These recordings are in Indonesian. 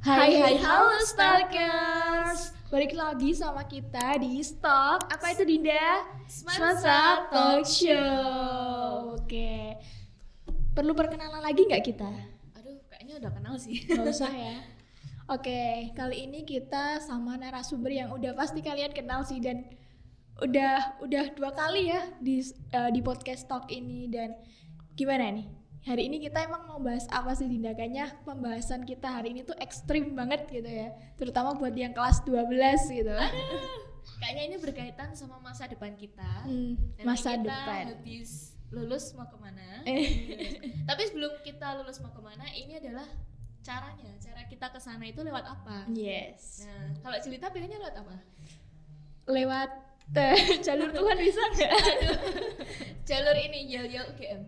Hai, halo Stalkers. Balik lagi sama kita di Stalk. Apa itu Dinda? Smansa Talk Show. Oke. Perlu perkenalan lagi nggak kita? Aduh, kayaknya udah kenal sih. Nggak usah ya. Oke, kali ini kita sama narasumber yang udah pasti kalian kenal sih, dan udah 2 kali ya di podcast Talk ini. Dan gimana nih? Hari ini kita emang mau bahas apa sih Dinda? Kayaknya pembahasan kita hari ini tuh ekstrim banget gitu ya, terutama buat yang kelas 12 gitu. Kayaknya ini berkaitan sama masa depan kita. Masa kita depan. Habis lulus mau kemana? Tapi sebelum kita lulus mau kemana, ini adalah cara kita ke sana itu lewat apa? Yes. Nah, kalau Jelita pengennya lewat apa? Lewat jalur Tuhan bisa nggak? Jalur ini Yel UGM.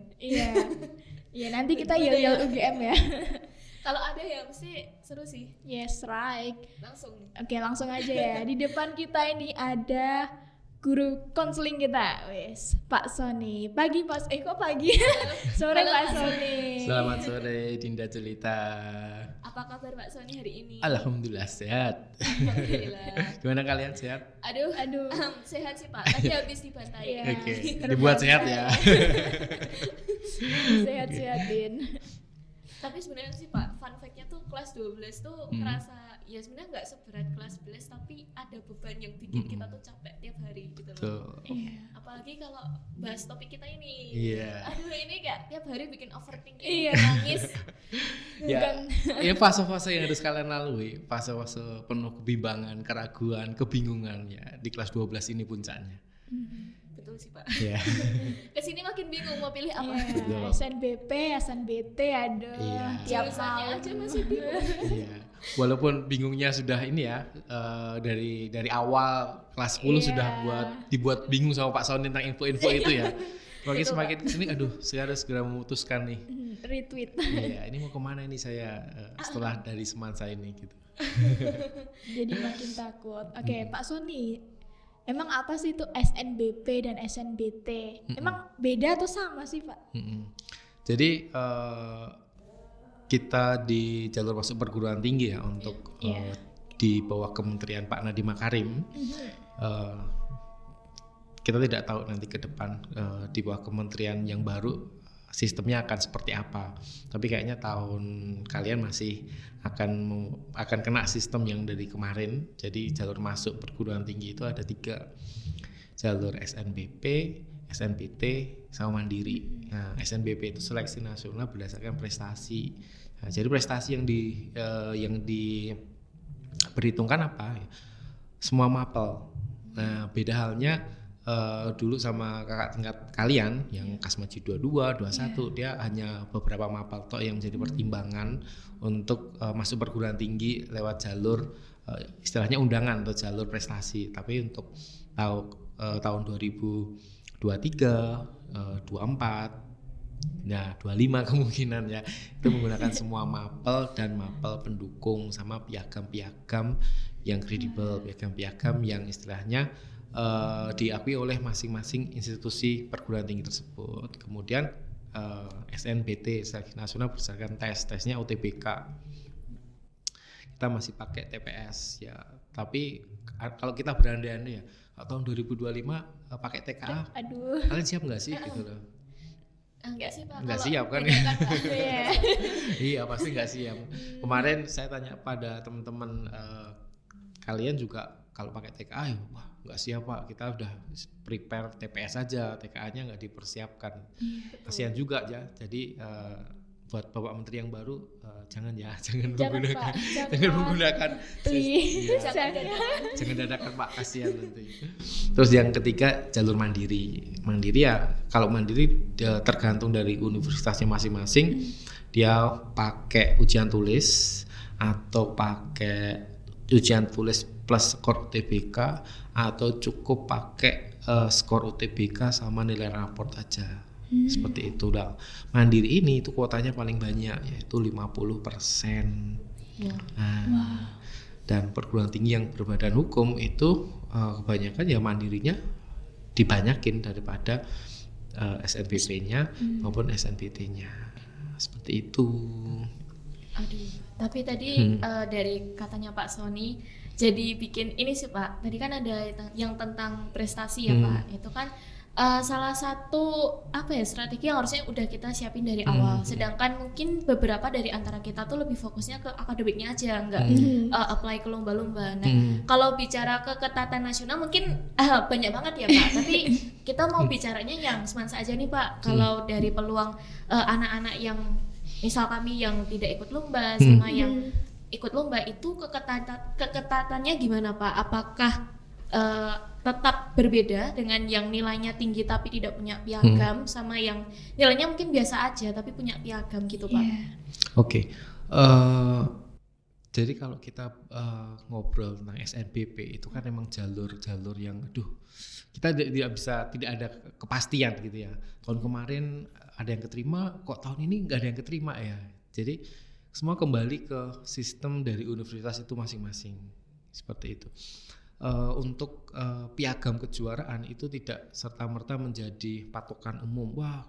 Iya, nanti kita yel UGM ya. Kalau ada ya pasti seru sih. Yes, right. Langsung. Oke, langsung aja ya. Di depan kita ini ada guru konseling kita, wes, Pak Sony. Pagi Pak, kok pagi? Sore Halo, Pak Pak Sony. Selamat sore Dinda Jelita. Apa kabar Pak Sony hari ini? Alhamdulillah sehat. Alhamdulillah. Gimana kalian sehat? Aduh. Sehat sih Pak. Tadi habis Iya. dibantai. Oke, dibuat sehat ya. Sehat-sehatin. Tapi sebenarnya sih Pak, fun fact-nya tuh kelas 12 tuh ngerasa ya sebenarnya nggak seberat kelas 11, tapi ada beban yang bikin kita tuh capek tiap hari gitu loh. Tuh. Iya. Apalagi kalau bahas topik kita ini. Iya. Aduh, ini kayak tiap hari bikin overthinking, Iya. nangis. Ya, ini fase-fase yang harus kalian lalui, fase-fase penuh kebimbangan, keraguan, kebingungan ya. Di kelas 12 ini puncaknya. Betul sih Pak. Iya. Kesini makin bingung mau pilih apa. Iya, SNBP, SNBT, aduh. Iya. Tiap Jurusannya malam aja masih bingung. Iya. Walaupun bingungnya sudah ini ya, dari awal kelas 10 Iya. sudah dibuat bingung sama Pak Sony tentang info-info itu ya. Makin Betul, semakin kesini, aduh, saya harus segera memutuskan nih. retweet. Iya, ini mau kemana ini saya setelah dari semansa ini gitu. Jadi makin takut. Oke, Pak Sony. Emang apa sih itu SNBP dan SNBT? Emang beda atau sama sih, Pak? Jadi kita di jalur masuk perguruan tinggi ya untuk di bawah Kementerian Pak Nadiem Makarim. Kita tidak tahu nanti ke depan di bawah kementerian yang baru sistemnya akan seperti apa. Tapi kayaknya tahun kalian masih akan kena sistem yang dari kemarin. Jadi jalur masuk perguruan tinggi itu ada 3. Jalur SNBP, SNBT, sama mandiri. Nah, SNBP itu seleksi nasional berdasarkan prestasi. Nah, jadi prestasi yang diperhitungkan apa? Semua mapel. Nah, beda halnya dulu sama kakak tingkat kalian yang Kasmaji 22, 21 dia hanya beberapa mapel tok yang menjadi pertimbangan untuk masuk perguruan tinggi lewat jalur istilahnya undangan atau jalur prestasi. Tapi untuk tahun 2023, 24, nah 25 kemungkinan ya itu menggunakan semua mapel dan mapel pendukung sama piagam-piagam yang kredibel, piagam-piagam yang istilahnya diakui oleh masing-masing institusi perguruan tinggi tersebut. Kemudian SNBT seleksi nasional berdasarkan tesnya UTBK. Kita masih pakai TPS ya. Tapi kalau kita berandai-andai ya, tahun 2025 pakai TKA. Aduh. Kalian siap nggak sih gitu loh? Enggak sih Pak. Nggak Kalau siap kan? Iya pasti nggak siap. Kemarin saya tanya pada teman-teman kalian juga kalau pakai TKA ya wah nggak siap Pak, kita udah prepare TPS aja, TKA-nya nggak dipersiapkan. Kasihan juga ya. Jadi buat Bapak Menteri yang baru jangan menggunakan jangan dadakan Pak, kasihan nanti. Terus yang ketiga jalur mandiri. Mandiri ya kalau mandiri tergantung dari universitasnya masing-masing. Dia pakai ujian tulis atau pakai ujian tulis plus skor UTBK atau cukup pakai skor UTBK sama nilai raport aja. Seperti itu dah. Mandiri ini itu kuotanya paling banyak yaitu 50%. Dan perguruan tinggi yang berbadan hukum itu kebanyakan ya mandirinya dibanyakin daripada SNBP-nya maupun SNBT-nya. Seperti itu. Aduh, tapi tadi dari katanya Pak Sony, jadi bikin ini sih Pak. Tadi kan ada yang tentang prestasi ya Pak. Itu kan salah satu strategi yang harusnya udah kita siapin dari awal. Sedangkan mungkin beberapa dari antara kita tuh lebih fokusnya ke akademiknya aja, nggak apply ke lomba-lomba. Nah, kalau bicara keketatan nasional mungkin banyak banget ya Pak. Tapi kita mau bicaranya yang semansa aja nih Pak. Kalau dari peluang anak-anak yang misal kami yang tidak ikut lomba sama yang ikut lomba itu keketatannya gimana Pak? Apakah tetap berbeda dengan yang nilainya tinggi tapi tidak punya piagam sama yang nilainya mungkin biasa aja tapi punya piagam gitu Pak? Oke. Jadi kalau kita ngobrol tentang SNBP itu kan memang jalur-jalur yang kita tidak ada kepastian gitu ya. Tahun kemarin ada yang keterima, kok tahun ini nggak ada yang keterima ya. Jadi semua kembali ke sistem dari universitas itu masing-masing seperti itu. Untuk piagam kejuaraan itu tidak serta-merta menjadi patokan umum. Wah,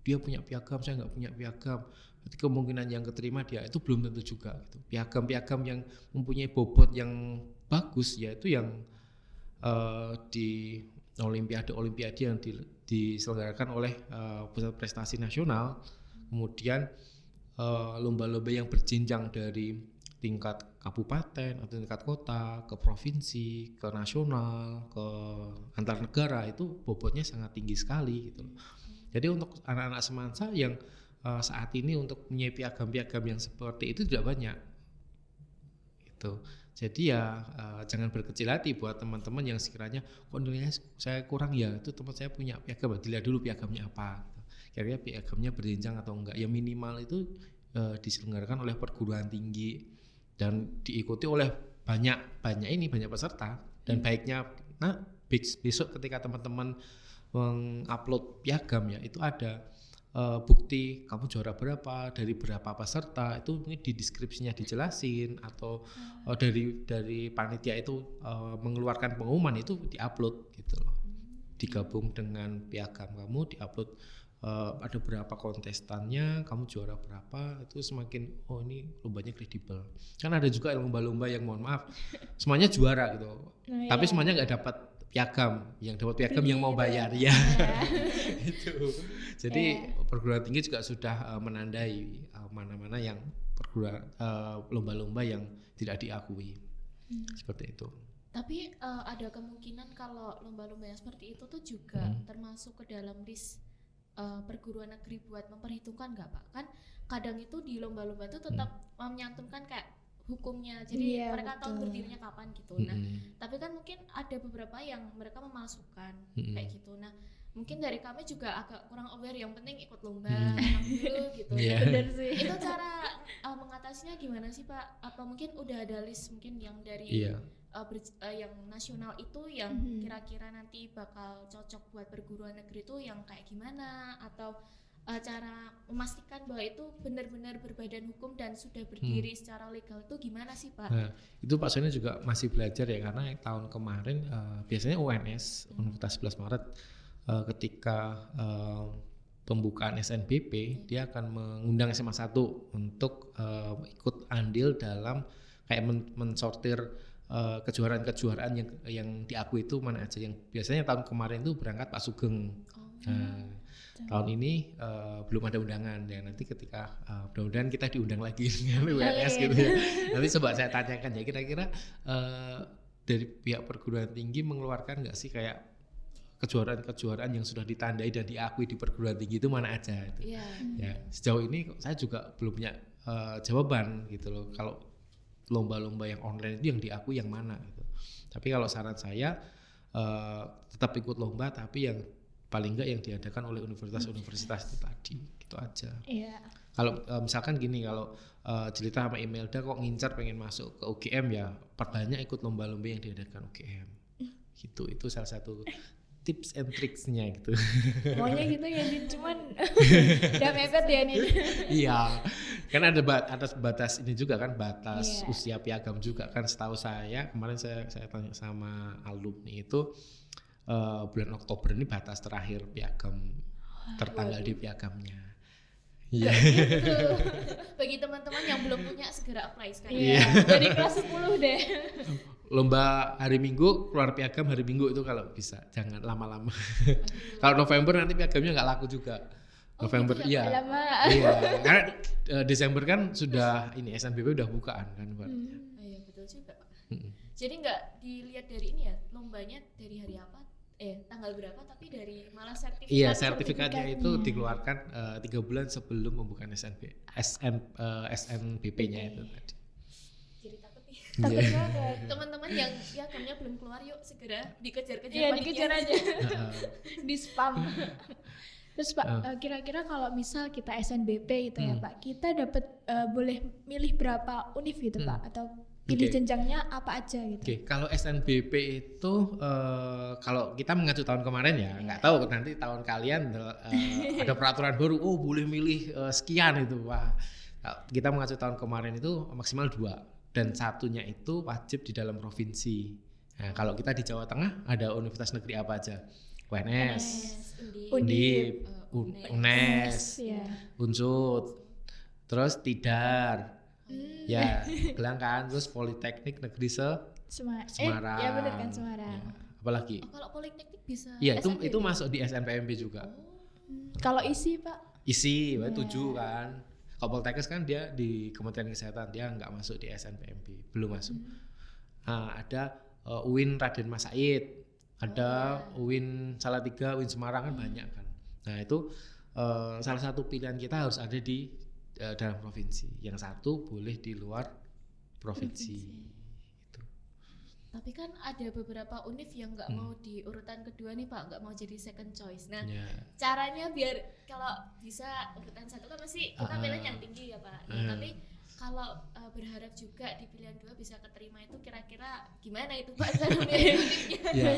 dia punya piagam, saya nggak punya piagam. Jadi kemungkinan yang keterima dia itu belum tentu juga. Gitu. Piagam-piagam yang mempunyai bobot yang bagus, yaitu yang di olimpiade yang diselenggarakan oleh Pusat Prestasi Nasional, kemudian lomba-lomba yang berjenjang dari tingkat kabupaten atau tingkat kota ke provinsi, ke nasional, ke antar negara itu bobotnya sangat tinggi sekali gitu. Jadi untuk anak-anak semansa yang saat ini untuk punya piagam-piagam yang seperti itu tidak banyak. Gitu. Jadi ya jangan berkecil hati buat teman-teman yang sekiranya kok nilainya saya kurang ya, itu teman saya punya piagam, dilihat dulu piagamnya apa. Kira-kira piagamnya berjenjang atau enggak. Ya minimal itu diselenggarakan oleh perguruan tinggi dan diikuti oleh banyak peserta. Dan baiknya besok ketika teman-teman mengupload piagam ya itu ada bukti kamu juara berapa, dari berapa peserta, itu mungkin di deskripsinya dijelasin atau dari panitia itu mengeluarkan pengumuman itu diupload gitu loh. Digabung dengan piagam kamu diupload, ada berapa kontestannya, kamu juara berapa, itu semakin ini lombanya kredibel. Kan ada juga lomba-lomba yang mohon maaf semuanya juara gitu. Tapi semuanya nggak dapat piagam, yang dapat piagam yang mau bayar ya. Itu. Jadi perguruan tinggi juga sudah menandai mana-mana yang lomba-lomba yang tidak diakui. Seperti itu. Tapi ada kemungkinan kalau lomba-lomba yang seperti itu tuh juga termasuk ke dalam list perguruan negeri buat memperhitungkan nggak Pak? Kan kadang itu di lomba-lomba itu tetap menyantumkan kayak hukumnya, jadi mereka tahu berdirinya kapan gitu. Nah, tapi kan mungkin ada beberapa yang mereka memasukkan kayak gitu. Nah, mungkin dari kami juga agak kurang aware, yang penting ikut lomba dulu gitu. Benar sih. Itu cara mengatasinya gimana sih Pak? Apa mungkin udah ada list mungkin yang dari yang nasional itu yang kira-kira nanti bakal cocok buat perguruan negeri itu yang kayak gimana, atau cara memastikan bahwa itu benar-benar berbadan hukum dan sudah berdiri secara legal itu gimana sih Pak? Nah, itu Pak Sony juga masih belajar ya, karena tahun kemarin biasanya UNS Universitas 11 Maret ketika pembukaan SNBP dia akan mengundang SMA 1 untuk ikut andil dalam kayak mensortir kejuaraan-kejuaraan yang diakui itu mana aja. Yang biasanya tahun kemarin itu berangkat Pak Sugeng. Tahun ini belum ada undangan ya, nanti ketika mudah-mudahan kita diundang lagi dengan UNS gitu ya. Nanti coba saya tanyakan ya, kira-kira dari pihak perguruan tinggi mengeluarkan nggak sih kayak kejuaraan-kejuaraan yang sudah ditandai dan diakui di perguruan tinggi itu mana aja itu. Ya sejauh ini saya juga belum punya jawaban gitu loh, kalau lomba-lomba yang online itu yang diakui yang mana gitu. Tapi kalau saran saya tetap ikut lomba, tapi yang paling enggak yang diadakan oleh universitas-universitas itu tadi, gitu aja. Kalau misalkan gini, kalau Jelita sama Imelda kok ngincar pengen masuk ke UGM ya perbanyak ikut lomba-lomba yang diadakan UGM. Gitu, itu salah satu tips and tricksnya gitu. Maunya gitu ya, cuman udah mepet ya nih. Iya, kan ada batas ini juga kan, batas usia piagam juga kan. Setahu saya kemarin saya tanya sama alumni itu bulan Oktober ini batas terakhir piagam tertanggal di piagamnya. Iya. Gitu. Bagi teman-teman yang belum punya segera apply sekarang. Iya. Dari kelas 10 deh. Lomba hari Minggu, keluar piagam hari Minggu itu kalau bisa, jangan lama-lama. Kalau November nanti piagamnya nggak laku juga. Oh, November gitu ya, iya. Lama. Iya, karena Desember kan sudah ini SNBP udah bukaan kan, Pak. Oh, iya betul juga Pak. Jadi nggak dilihat dari ini ya, lombanya dari hari apa? Tanggal berapa? Tapi dari malah sertifikat. Iya, sertifikatnya itu dikeluarkan 3 bulan sebelum pembukaan SNBP-nya itu tadi. Jadi takut nih. Takut Iya. banget. Teman-teman yang piagamnya belum keluar, yuk segera dikejar-kejar. Iya, panitia. dikejar aja. Di spam. Terus Pak, kira-kira kalau misal kita SNBP gitu ya Pak, kita dapat boleh milih berapa univ gitu Pak, atau pilih Oke. jenjangnya apa aja gitu? Oke, kalau SNBP itu kalau kita mengacu tahun kemarin ya, nggak tahu nanti tahun kalian ada peraturan baru, oh boleh milih sekian itu Pak. Kita mengacu tahun kemarin itu maksimal 2 dan satunya itu wajib di dalam provinsi. Nah, kalau kita di Jawa Tengah ada universitas negeri apa aja? UNS, Undip, UNES, ya. Unsud, terus Tidar, ya bilang kan, terus Politeknik Negeri Semarang. Ya benar kan Semarang. Ya, apalagi? Oh, kalau politeknik bisa. Iya SNBP. itu masuk di SNPMB juga. Kalau isi Pak? Isi, 7 kan. Kalau Poltekkes kan dia di Kementerian Kesehatan, dia nggak masuk di SNPMB, belum masuk. Ada UIN Raden Mas Said, ada UIN Salatiga, UIN Semarang kan banyak kan. Nah itu salah satu pilihan kita harus ada di dalam provinsi. Yang satu boleh di luar provinsi. Gitu. Tapi kan ada beberapa univ yang nggak mau di urutan kedua nih Pak, nggak mau jadi second choice. Nah, Ya. caranya biar kalau bisa urutan 1 kan pasti kita pilih yang tinggi ya Pak. Nah, tapi kalau berharap juga di pilihan 2 bisa keterima itu kira-kira gimana itu Pak cara milih univnya? Ya.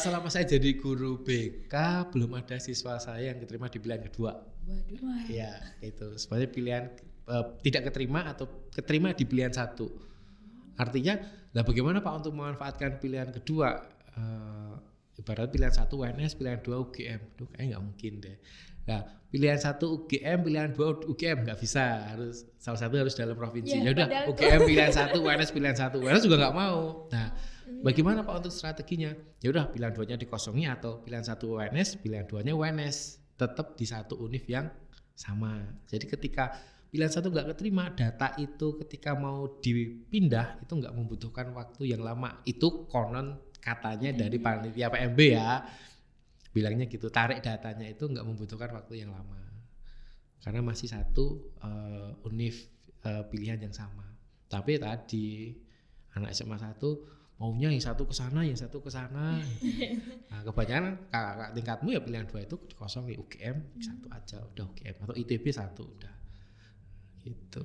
Selama saya jadi guru BK belum ada siswa saya yang keterima di pilihan kedua. Waduh. Ya, itu sebenarnya pilihan tidak keterima atau keterima di pilihan 1. Artinya, lah bagaimana Pak untuk memanfaatkan pilihan kedua? Ibarat pilihan 1 UNS, pilihan 2 UGM. Duh, kayaknya nggak mungkin deh. Nah, pilihan 1 UGM, pilihan 2 UGM nggak bisa. Harus salah satu harus dalam provinsi. Ya udah, UGM pilihan 1, UNS pilihan 1. UNS juga nggak mau. Nah, bagaimana Pak untuk strateginya? Ya udah, pilihan 2-nya dikosongi atau pilihan 1 UNS, pilihan 2-nya UNS. Tetap di satu univ yang sama. Jadi ketika pilihan 1 nggak keterima, data itu ketika mau dipindah itu nggak membutuhkan waktu yang lama. Itu konon katanya dari panitia PMB ya, bilangnya gitu, tarik datanya itu nggak membutuhkan waktu yang lama karena masih satu univ pilihan yang sama. Tapi tadi anak SMA 1 maunya yang satu ke sana, yang satu ke sana. Nah, kebanyakan kakak tingkatmu ya pilihan 2 itu dikosongi, UGM satu aja udah UGM atau ITB 1 udah gitu.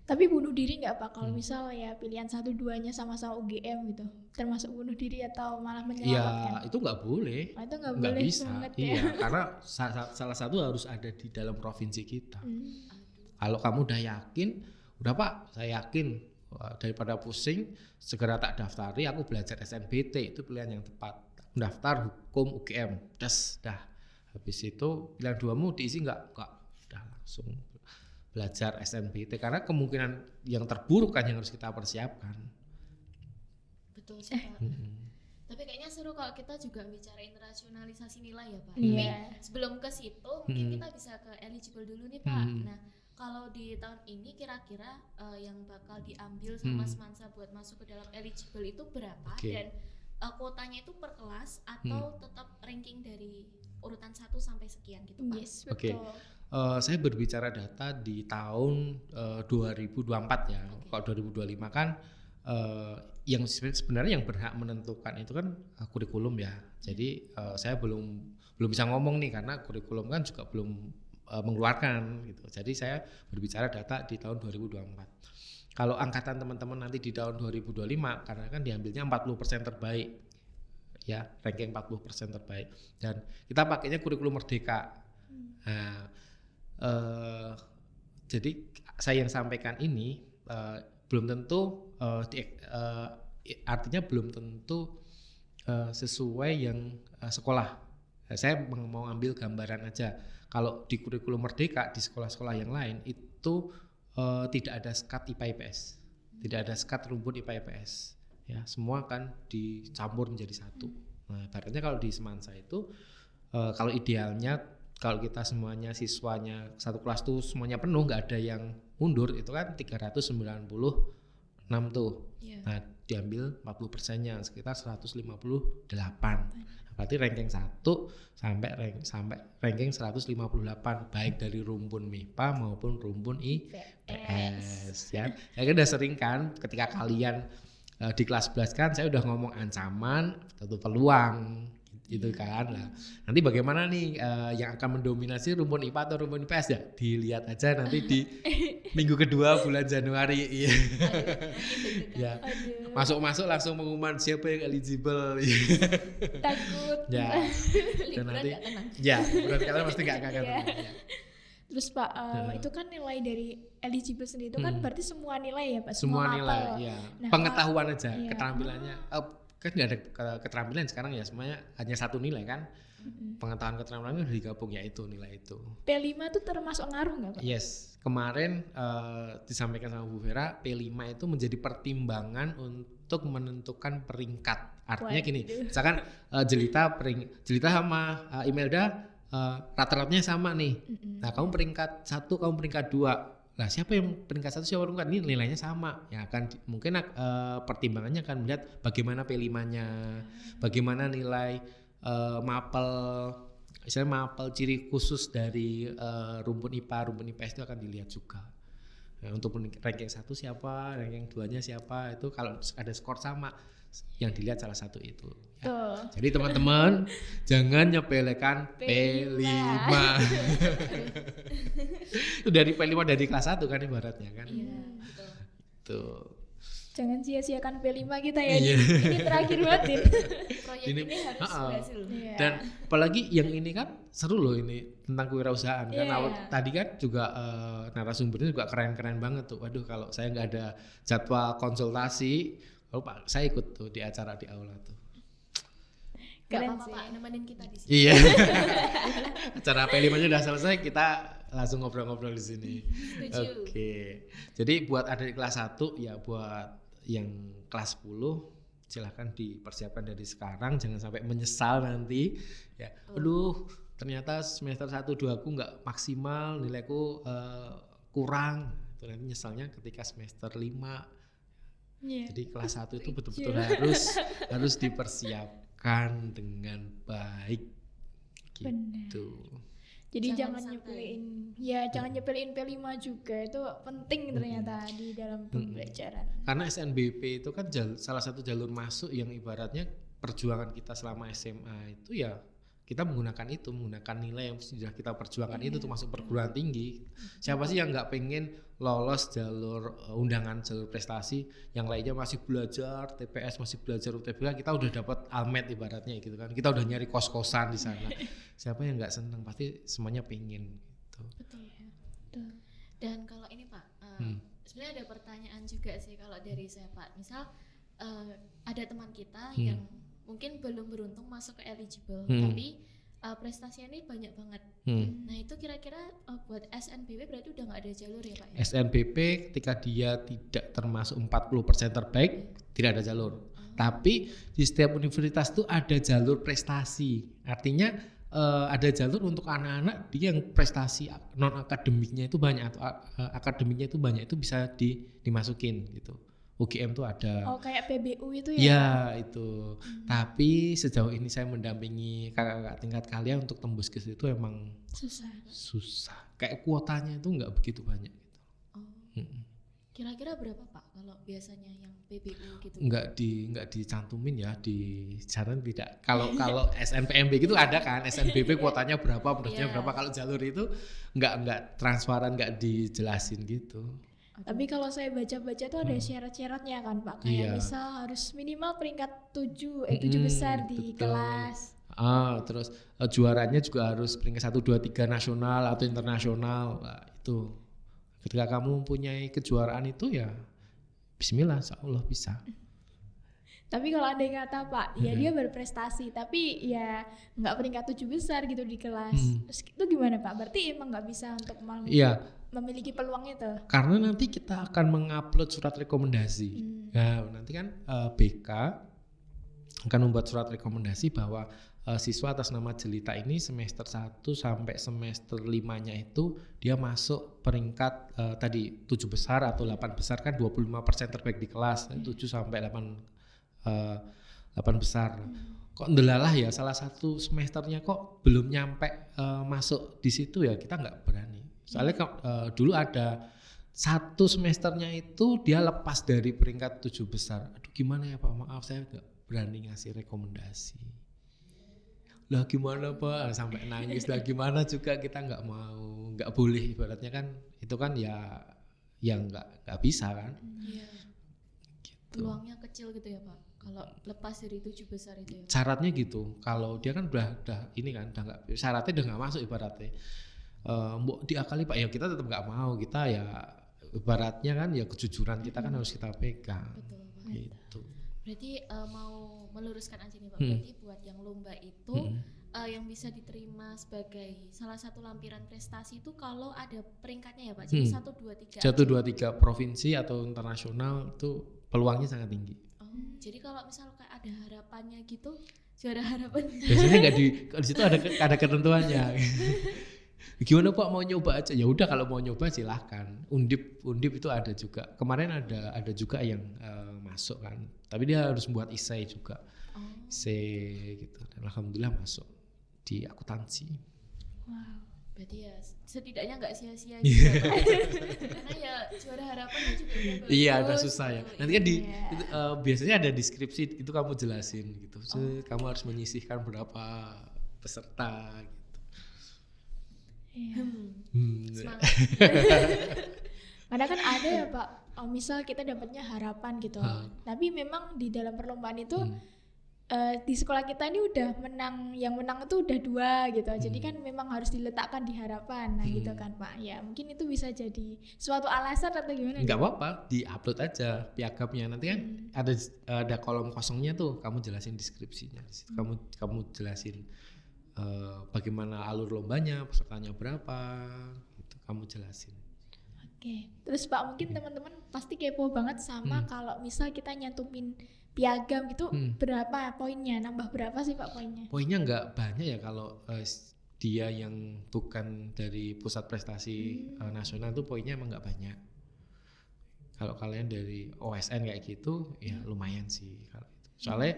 Tapi bunuh diri nggak Pak kalau misal ya pilihan 1-2-nya sama-sama UGM gitu, termasuk bunuh diri atau malah menyelamatkan? Ya itu nggak boleh. Itu nggak Nggak boleh bisa. banget Iya, ya. karena salah satu harus ada di dalam provinsi kita. Kalau kamu udah yakin, udah Pak, saya yakin, daripada pusing, segera tak daftari. Aku belajar SNBT, itu pilihan yang tepat. Daftar hukum UGM, dah. Habis itu pilihan 2-mu diisi nggak? Udah langsung belajar SNBT, karena kemungkinan yang terburuk kan yang harus kita persiapkan. Betul sih Pak. Tapi kayaknya seru kalau kita juga bicarain rasionalisasi nilai ya Pak. Iya. Tapi sebelum ke situ mungkin kita bisa ke eligible dulu nih Pak. Nah, kalau di tahun ini kira-kira yang bakal diambil sama Semansa buat masuk ke dalam eligible itu berapa? Oke. Dan kuotanya itu per kelas atau tetap ranking dari urutan 1 sampai sekian gitu Pak? Yes, Oke. betul. Saya berbicara data di tahun 2024 ya. Kalau 2025 kan yang sebenarnya yang berhak menentukan itu kan kurikulum ya. Jadi saya belum bisa ngomong nih karena kurikulum kan juga belum mengeluarkan gitu. Jadi saya berbicara data di tahun 2024. Kalau angkatan teman-teman nanti di tahun 2025 karena kan diambilnya 40% terbaik. Ya, ranking 40% terbaik. Dan kita pakainya kurikulum merdeka. Nah, jadi saya yang sampaikan ini belum tentu artinya belum tentu sesuai yang sekolah. Saya mau ambil gambaran aja. Kalau di kurikulum Merdeka di sekolah-sekolah yang lain itu tidak ada skat IPA IPS, tidak ada skat rumpun IPA IPS. Ya, semua kan dicampur menjadi satu. Nah, ibaratnya kalau di Semansa itu kalau idealnya kalau kita semuanya siswanya satu kelas tuh semuanya penuh, nggak ada yang mundur, itu kan 396 tuh. Iya. Nah, diambil 40%-nya sekitar 158. Berarti ranking 1 sampai ranking 158 baik dari rumpun MIPA maupun rumpun IPS ya. Ya udah sering kan ketika kalian di kelas 11 kan saya udah ngomong ancaman atau peluang gitu kan. Nah, nanti bagaimana nih yang akan mendominasi rumpun IPA atau rumpun IPS ya? Dilihat aja nanti di minggu kedua bulan Januari. Ya. Masuk-masuk langsung pengumuman siapa yang eligible. Takut. Ya. Dan nanti ya, berarti kalian pasti enggak akan. Ya. Terus Pak, itu kan nilai dari eligible sendiri itu kan berarti semua nilai ya Pak? Semua nilai, mapel. ya. Nah, pengetahuan aja, iya. keterampilannya. Kan nggak ada keterampilan sekarang ya, semuanya hanya satu nilai kan. Pengetahuan keterampilannya udah digabung ya itu nilai itu. P5 itu termasuk ngaruh nggak Pak? Yes, kemarin disampaikan sama Bu Vera, P5 itu menjadi pertimbangan untuk menentukan peringkat. Artinya gini, misalkan Jelita sama Imelda rata-ratanya sama nih. Nah, kamu peringkat 1, kamu peringkat 2. Nah, siapa yang peringkat 1, siapa peringkat ini nilainya sama. Ya akan mungkin pertimbangannya akan melihat bagaimana P5-nya, bagaimana nilai mapel, misalnya mapel ciri khusus dari rumpun IPA, rumpun IPS itu akan dilihat juga. Nah, untuk ranking 1 siapa, ranking 2-nya siapa, itu kalau ada skor sama yang dilihat salah satu itu. Ya. Jadi teman-teman jangan nyepelekan P5. Itu dari P5 dari kelas 1 kan ibaratnya kan. Iya, betul. Tuh. Jangan sia-siakan P5 kita ya. Iya. Ini terakhir banget ini. Proyek ini harus berhasil. Iya. Dan apalagi yang ini kan seru loh, ini tentang kewirausahaan kan. Iya. Tadi kan juga narasumbernya juga keren-keren banget tuh. Waduh, kalau saya nggak ada jadwal konsultasi, kalau Pak saya ikut tuh di acara di aula tuh. Gak Keren apa-apa sih. Pak, nemenin kita di sini. Iya. Acara P5-nya udah selesai, kita langsung ngobrol-ngobrol di sini. Setuju. Oke. Jadi buat adik kelas 1 ya, buat yang kelas 10 silahkan dipersiapkan dari sekarang, jangan sampai menyesal nanti ya. Aduh, ternyata semester 1 2 aku nggak maksimal, nilaiku kurang. Itu nanti nyesalnya ketika semester 5. Iya. Jadi kelas 1 itu betul-betul harus dipersiapkan dengan baik gitu. Jadi Jangan jangan santai. jangan nyepelin P5 juga, itu penting ternyata di dalam pembelajaran. Karena SNBP itu kan salah satu jalur masuk yang ibaratnya perjuangan kita selama SMA itu ya kita menggunakan nilai yang sudah kita perjuangkan itu untuk masuk perguruan tinggi. Siapa sih yang nggak pengen lolos jalur undangan, jalur prestasi, yang lainnya masih belajar TPS, masih belajar UTBK, kita udah dapat almet ibaratnya gitu kan. Kita udah nyari kos-kosan di sana. Siapa yang nggak seneng, pasti semuanya pengen gitu. Betul. Dan kalau ini Pak, sebenarnya ada pertanyaan juga sih kalau dari saya Pak. Misal ada teman kita yang mungkin belum beruntung masuk ke eligible, tapi prestasinya ini banyak banget. Nah itu kira-kira buat SNBP berarti udah nggak ada jalur ya Pak? Ya? SNBP ketika dia tidak termasuk 40% terbaik tidak ada jalur. Tapi di setiap universitas itu ada jalur prestasi. Artinya ada jalur untuk anak-anak dia yang prestasi non akademiknya itu banyak atau akademiknya itu banyak, itu bisa dimasukin gitu. UGM tuh ada. Oh, kayak PBU itu ya? Ya itu. Tapi sejauh ini saya mendampingi kakak-kakak tingkat kalian untuk tembus ke situ emang susah. Kayak kuotanya itu nggak begitu banyak gitu. Kira-kira berapa Pak kalau biasanya yang PBU gitu? Nggak dicantumin ya di saran tidak. Kalau SNPMB gitu ada kan, SNBP kuotanya berapa, berapa. Kalau jalur itu nggak transparan, nggak dijelasin gitu. Tapi kalau saya baca-baca tuh ada syarat-syaratnya kan Pak, kayak misal harus minimal peringkat 7 besar di kelas. Terus juaranya juga harus peringkat 1, 2, 3 nasional atau internasional. Nah, itu ketika kamu mempunyai kejuaraan itu ya bismillah, insyaallah bisa. Tapi kalau ada yang kata Pak, ya dia berprestasi tapi ya nggak peringkat 7 besar gitu di kelas. Terus itu gimana Pak? Berarti emang nggak bisa untuk Iya, memiliki peluang itu. karena nanti kita akan mengupload surat rekomendasi. Nah, nanti kan BK akan membuat surat rekomendasi bahwa siswa atas nama Jelita ini semester 1 sampai semester 5-nya itu dia masuk peringkat tadi 7 besar atau 8 besar kan 25% terbaik di kelas, 7 sampai 8 besar. Kok ndelalah ya salah satu semesternya kok belum nyampe masuk di situ ya kita nggak berani. Soalnya dulu ada satu semesternya itu dia lepas dari peringkat 7 besar. Aduh gimana ya Pak, maaf saya nggak berani ngasih rekomendasi. Lah gimana Pak, sampai nangis lah gimana juga kita nggak mau, nggak boleh ibaratnya kan itu kan ya yang nggak bisa kan. Iya. Gitu. Peluangnya kecil gitu ya Pak. Kalau lepas dari 7 besar itu ya. Syaratnya gitu. Kalau dia kan udah ini kan udah nggak syaratnya udah nggak masuk ibaratnya. Mau diakali Pak ya kita tetap nggak mau, kita ya ibaratnya kan ya kejujuran kita kan harus kita pegang. Betul Pak. Gitu. Berarti mau meluruskan aja nih Pak. Berarti buat yang lomba itu yang bisa diterima sebagai salah satu lampiran prestasi itu kalau ada peringkatnya ya Pak. Jadi 1, 2, 3. 1, 2, 3 provinsi atau internasional itu peluangnya sangat tinggi. Oh, jadi kalau misal kayak ada harapannya gitu, juara harapan. Biasanya nggak di situ ada ketentuannya. Gimana Pak mau nyoba aja? Ya udah kalau mau nyoba silahkan. Undip itu ada juga. Kemarin ada juga yang masuk kan. Tapi dia harus buat esai juga. Esai gitu. Dan alhamdulillah masuk di akuntansi. Wow. Berarti ya setidaknya nggak sia-sia gitu. Karena ya juara harapannya juga udah bagus. Iya, udah susah ya. Nanti kan Iya. itu, biasanya ada deskripsi itu kamu jelasin gitu. Kamu harus menyisihkan berapa peserta gitu. Semangat. Kadang kan ada ya Pak, misal kita dapatnya harapan gitu, tapi memang di dalam perlombaan itu di sekolah kita ini udah menang, yang menang itu udah 2 gitu, jadi kan memang harus diletakkan di harapan, nah gitu kan Pak. Ya mungkin itu bisa jadi suatu alasan atau gimana? Enggak apa-apa, di-upload aja piagamnya. Nanti kan ada kolom kosongnya tuh, kamu jelasin deskripsinya. Di situ kamu jelasin bagaimana alur lombanya, pesertanya berapa, gitu kamu jelasin. Oke, terus Pak mungkin teman-teman pasti kepo banget sama kalau misal kita nyantumin piagam gitu berapa poinnya, nambah berapa sih Pak poinnya? Poinnya nggak banyak ya kalau dia yang bukan dari pusat prestasi nasional itu poinnya emang nggak banyak. Kalau kalian dari OSN kayak gitu ya lumayan sih kalau itu. Soalnya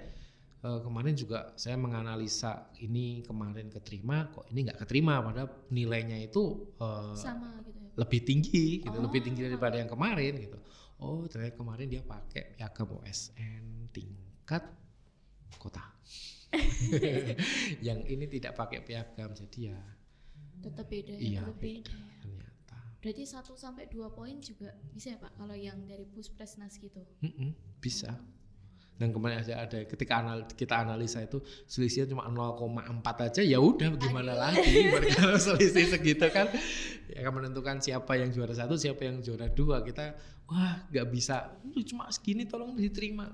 kemarin juga saya menganalisa ini kemarin keterima, kok ini nggak keterima, padahal nilainya itu Sama gitu ya. lebih tinggi gitu, lebih tinggi daripada yang kemarin gitu. Oh ternyata kemarin dia pakai piagam OSN tingkat kota. Yang ini tidak pakai piagam, jadi ya Tetap beda ya. iya Tetap beda ternyata. Berarti 1-2 poin juga bisa ya Pak kalau yang dari Puspresnas gitu. Bisa. Dan kemarin ada ketika kita analisa itu selisihnya cuma 0,4 aja, ya udah gimana lagi kalau selisih segitu kan ya akan menentukan siapa yang juara 1, siapa yang juara 2. Kita wah nggak bisa, cuma segini tolong diterima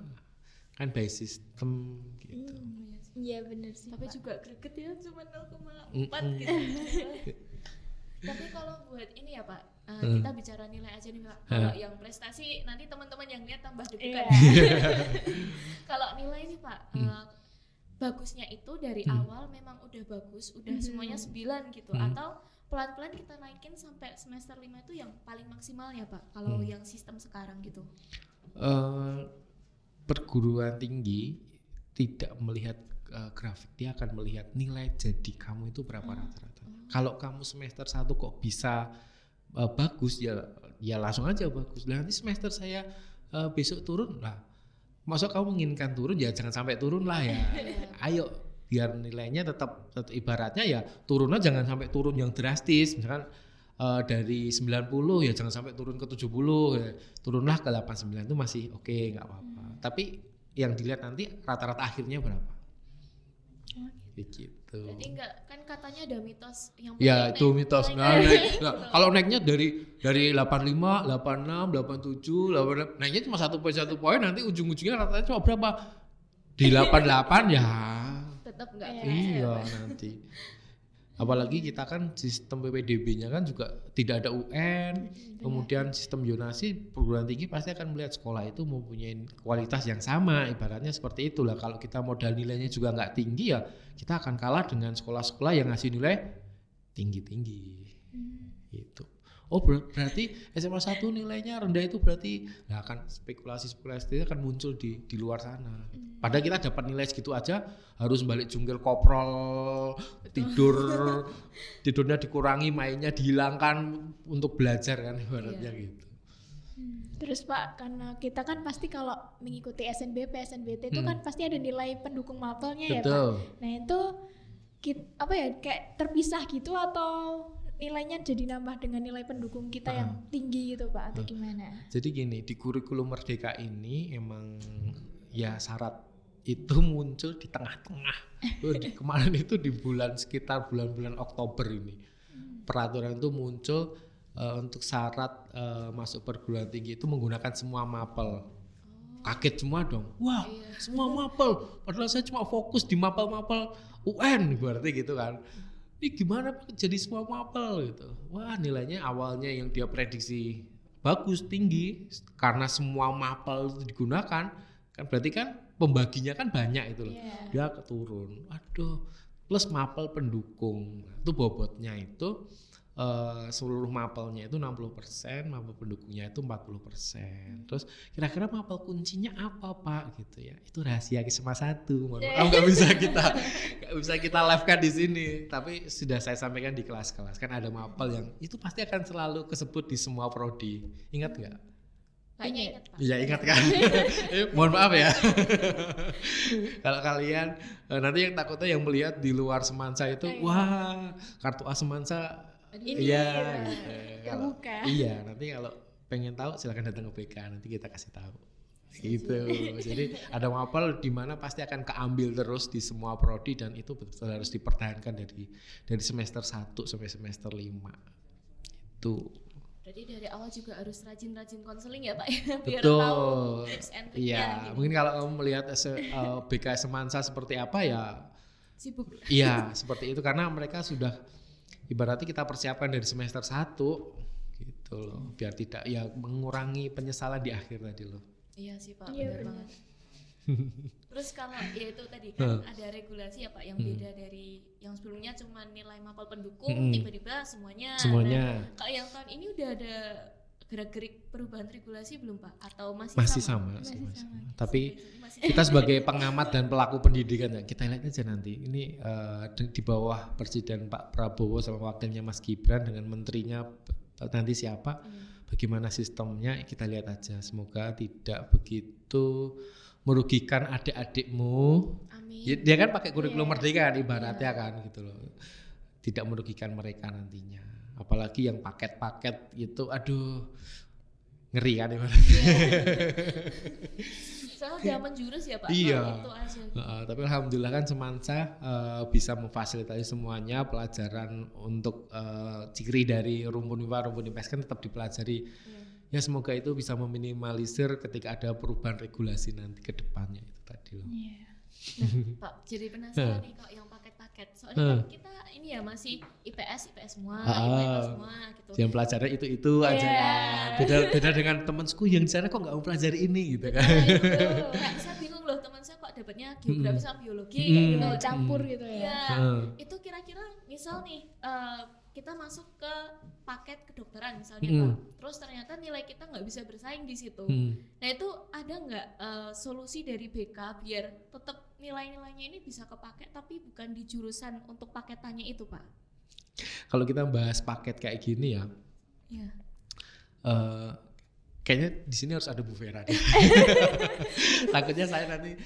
kan by system gitu. Iya bener sih Tapi Pak. juga greget ya cuma 0,4 gitu. Tapi kalau buat ini ya Pak, kita bicara nilai aja nih Pak. Kalau yang prestasi nanti teman-teman yang lihat tambah deg-degan. Kalau nilai nih Pak, bagusnya itu dari awal memang udah bagus, udah semuanya 9 gitu, atau pelan-pelan kita naikin sampai semester 5 itu yang paling maksimalnya Pak. Kalau yang sistem sekarang gitu. Perguruan tinggi tidak melihat grafik, dia akan melihat nilai jadi kamu itu berapa rata-rata. Kalau kamu semester 1 kok bisa bagus ya langsung aja bagus. Nah, nanti semester saya besok turun lah. Masa kamu menginginkan turun ya jangan sampai turun lah ya. Ayo biar nilainya tetap ibaratnya ya turunnya jangan sampai turun yang drastis. Misalkan dari 90 ya jangan sampai turun ke 70 ya. Turunlah ke 89 itu masih oke, nggak apa-apa. Tapi yang dilihat nanti rata-rata akhirnya berapa. Begitu. Jadi enggak, kan katanya ada mitos yang Ya penting itu naik mitos. nilainya. Kalau naiknya dari 85, 86, 87, 88, naiknya cuma 1 poin nanti ujung-ujungnya rata-rata cuma berapa? di 88 ya Tetap nggak Iya. bisa ya, iya Pak? nanti. Apalagi kita kan sistem PPDB-nya kan juga tidak ada UN, kemudian sistem zonasi perguruan tinggi pasti akan melihat sekolah itu mempunyai kualitas yang sama, ibaratnya seperti itulah. Kalau kita modal nilainya juga nggak tinggi ya kita akan kalah dengan sekolah-sekolah yang ngasih nilai tinggi-tinggi gitu. Oh berarti SMA 1 nilainya rendah itu berarti nah kan spekulasi-spekulasi itu akan muncul di luar sana. Padahal kita dapat nilai segitu aja harus balik jungkir koprol, tidurnya dikurangi, mainnya dihilangkan untuk belajar kan ibaratnya gitu. Terus Pak, karena kita kan pasti kalau mengikuti SNBP, SNBT itu kan pasti ada nilai pendukung mapelnya ya Pak. Betul. Nah itu apa ya kayak terpisah gitu atau nilainya jadi nambah dengan nilai pendukung kita yang tinggi gitu Pak atau gimana? Jadi gini, di kurikulum Merdeka ini emang ya syarat itu muncul di tengah-tengah. Kemarin itu di sekitar bulan-bulan Oktober ini. Peraturan itu muncul untuk syarat masuk perguruan tinggi itu menggunakan semua mapel. Kaget semua dong. Wah, semua mapel. Padahal saya cuma fokus di mapel-mapel UN berarti gitu kan. Ini gimana jadi semua mapel gitu. Wah, nilainya awalnya yang dia prediksi bagus, tinggi karena semua mapel itu digunakan. Kan berarti kan pembaginya kan banyak itu loh. Dia keturun. Aduh, plus mapel pendukung. Itu bobotnya itu seluruh mapelnya itu 60%, mapel pendukungnya itu 40%. Terus kira-kira mapel kuncinya apa Pak gitu ya? Itu rahasia SMA 1. Nggak bisa kita live kan di sini. Tapi sudah saya sampaikan di kelas-kelas kan ada mapel yang itu pasti akan selalu kesebut di semua prodi. Ingat nggak? Kayaknya ingat Pak. Iya ingat kan? Mohon maaf ya. Kalau kalian nanti yang takutnya yang melihat di luar Semansa itu, wah kartu A Semansa. Ini Iya, gitu. kalau Bukan. iya nanti kalau pengen tahu silakan datang ke BK nanti kita kasih tahu. Gitu. Jadi ada mapel di mana pasti akan keambil terus di semua prodi dan itu betul-betul harus dipertahankan dari semester 1 sampai semester 5. Itu. Berarti dari awal juga harus rajin-rajin konseling ya Pak ya, biar Betul. tahu tips and triknya. Iya, gitu. mungkin kalau kamu melihat BK Semansa seperti apa ya Sibuk. iya seperti itu karena mereka sudah ibaratnya kita persiapkan dari semester 1 gitu loh biar tidak ya mengurangi penyesalan di akhir tadi loh. Iya sih Pak, Iya, benar benar. banget. Terus kalau ya itu tadi kan ada regulasi ya Pak yang beda dari yang sebelumnya cuma nilai mapel pendukung tiba-tiba semuanya. Semuanya. Nah, kalau yang tahun ini udah ada gerak-gerik perubahan regulasi belum Pak? Atau masih sama. sama. Tapi Masih kita sebagai pengamat dan pelaku pendidikan ya kita lihat aja nanti ini di bawah Presiden Pak Prabowo sama wakilnya Mas Gibran dengan menterinya nanti siapa bagaimana sistemnya kita lihat aja semoga tidak begitu merugikan adik-adikmu. Amin. Ya, dia kan pakai kurikulum merdeka kan ibaratnya kan gitu loh tidak merugikan mereka nantinya apalagi yang paket-paket itu aduh ngeri kan ibaratnya. Soalnya udah menjurus ya Pak. Iya. Itu aja. Tapi alhamdulillah kan Semansa bisa memfasilitasi semuanya pelajaran untuk ciri dari rumpun IPS kan tetap dipelajari. Ya semoga itu bisa meminimalisir ketika ada perubahan regulasi nanti ke depannya itu tadi loh. Pak, jadi penasaran nih kalau yang paket-paket. Soalnya kan kita ini ya masih IPS semua, IPA semua gitu. Yang pelajaran itu aja ya. Beda dengan temanku yang di sana kok nggak mau pelajari ini gitu kan. Kayak saya bingung loh teman saya kok dapatnya geografi sama biologi gitu. Campur gitu ya. Iya. Itu kira-kira misal nih kita masuk ke paket kedokteran misalnya Pak. Terus ternyata nilai kita nggak bisa bersaing di situ. Nah itu ada nggak solusi dari BK biar tetap nilai-nilainya ini bisa kepake tapi bukan di jurusan untuk paketannya itu Pak? Kalau kita bahas paket kayak gini ya, kayaknya di sini harus ada Bu Vera deh. Takutnya saya nanti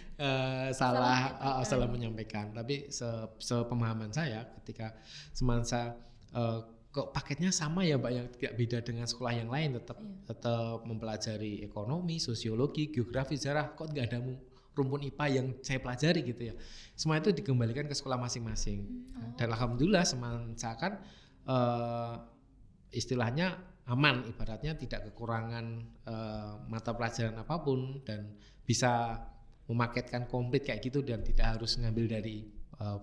salah menyampaikan. Tapi sepemahaman saya ketika Semansa kok paketnya sama ya Mbak yang tidak beda dengan sekolah yang lain tetap mempelajari ekonomi, sosiologi, geografi, sejarah kok nggak ada rumpun IPA yang saya pelajari gitu ya. Semua itu dikembalikan ke sekolah masing-masing. Dan alhamdulillah Semansa kan istilahnya aman ibaratnya tidak kekurangan mata pelajaran apapun dan bisa memaketkan komplit kayak gitu dan tidak harus ngambil dari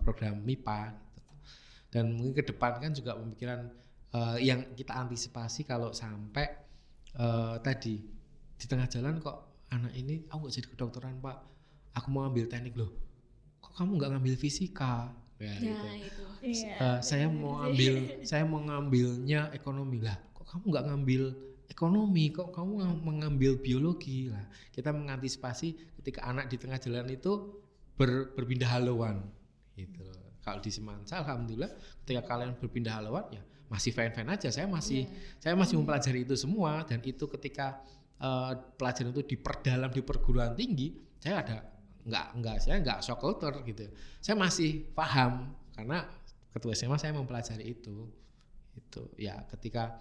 program MIPA gitu. Dan mungkin ke depan kan juga pemikiran yang kita antisipasi kalau sampai tadi di tengah jalan kok anak ini aku nggak jadi kedokteran Pak, aku mau ambil teknik loh, kok kamu nggak ngambil fisika ya gitu. itu. Iya. Saya mau ngambilnya ekonomi lah, kok kamu nggak ngambil ekonomi, kok kamu mengambil biologi lah. Kita mengantisipasi ketika anak di tengah jalan itu berpindah halauan gitu. Kalau di Semansa alhamdulillah ketika kalian berpindah halauan ya masih fine aja. Saya masih mempelajari itu semua, dan itu ketika pelajaran itu diperdalam di perguruan tinggi, saya saya nggak shock culture gitu. Saya masih paham karena ketua SMA saya mempelajari itu ya. Ketika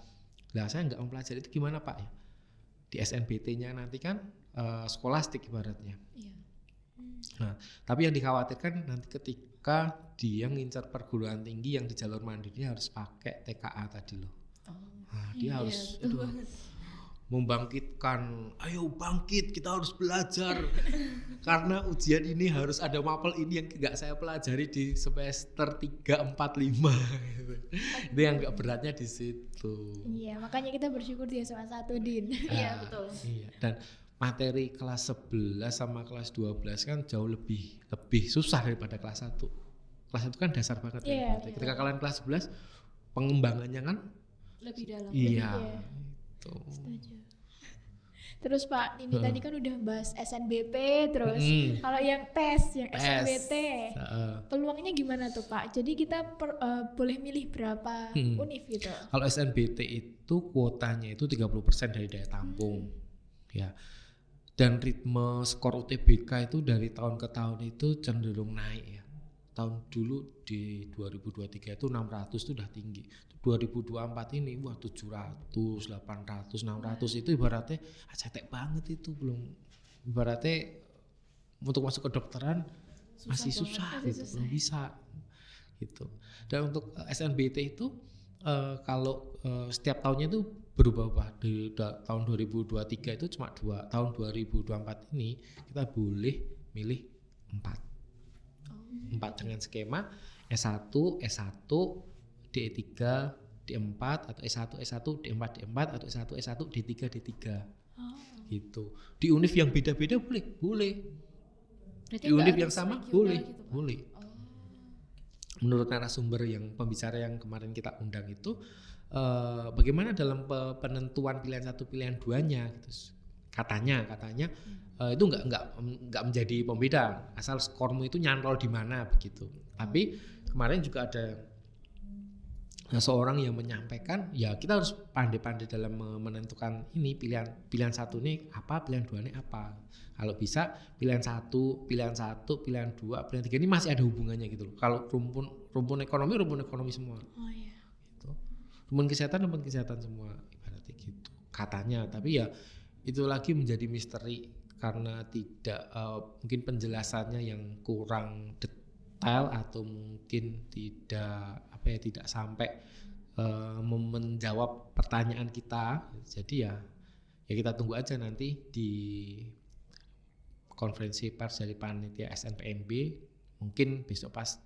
saya nggak mempelajari itu gimana Pak ya, di SNBT-nya nanti kan skolastik ibaratnya. Nah, tapi yang dikhawatirkan nanti ketika dia ngincar perguruan tinggi yang di jalur mandiri harus pakai TKA tadi loh. Nah, dia harus membangkitkan, ayo bangkit, kita harus belajar karena ujian ini harus ada mapel ini yang nggak saya pelajari di semester 3, 4, 5 gitu. Itu yang nggak beratnya di situ. Iya, makanya kita bersyukur di SMA 1 Din. Iya betul. Iya, dan materi kelas 11 sama kelas 12 kan jauh lebih susah daripada kelas 1. Kelas 1 kan dasar banget ya. Ketika kalian kelas 11 pengembangannya kan lebih dalam. Iya. Itu. Setuju. Terus Pak, ini tadi kan udah bahas SNBP, terus kalau yang yang SNBT, peluangnya gimana tuh Pak? Jadi kita boleh milih berapa univ gitu? Kalau SNBT itu kuotanya itu 30% dari daya tampung, ya. Dan ritme skor UTBK itu dari tahun ke tahun itu cenderung naik ya. Tahun dulu di 2023 itu 600 itu udah tinggi. 2024 ini wah 700, 800, 600 itu ibaratnya cetek banget itu, belum ibaratnya untuk masuk ke dokteran masih susah gitu, belum bisa gitu. Dan untuk SNBT itu kalau setiap tahunnya itu berubah-ubah. Di tahun 2023 itu cuma 2, tahun 2024 ini kita boleh milih 4 dengan skema S1, S1, D3, D4 atau S1, S1, D4, D4 atau S1, S1, D3, D3 gitu. Di univ yang beda-beda boleh. Berarti di univ yang sama boleh. Gitu, boleh. Menurut narasumber yang pembicara yang kemarin kita undang itu bagaimana dalam penentuan pilihan 1 pilihan 2-nya gitu. Katanya itu nggak menjadi pembeda asal skormu itu nyantol di mana begitu. Tapi kemarin juga ada seorang yang menyampaikan ya kita harus pandai-pandai dalam menentukan ini pilihan 1 ini apa, pilihan 2 ini apa. Kalau bisa pilihan 1, pilihan 2, pilihan 3 ini masih ada hubungannya gitu loh. Kalau rumpun ekonomi semua. Oh iya. Gitu. Rumpun kesehatan semua ibaratnya gitu. Katanya, tapi ya itu lagi menjadi misteri karena tidak mungkin penjelasannya yang kurang detail atau mungkin tidak sampai menjawab pertanyaan kita. Jadi ya kita tunggu aja nanti di konferensi pers dari panitia SNPMB, mungkin besok pas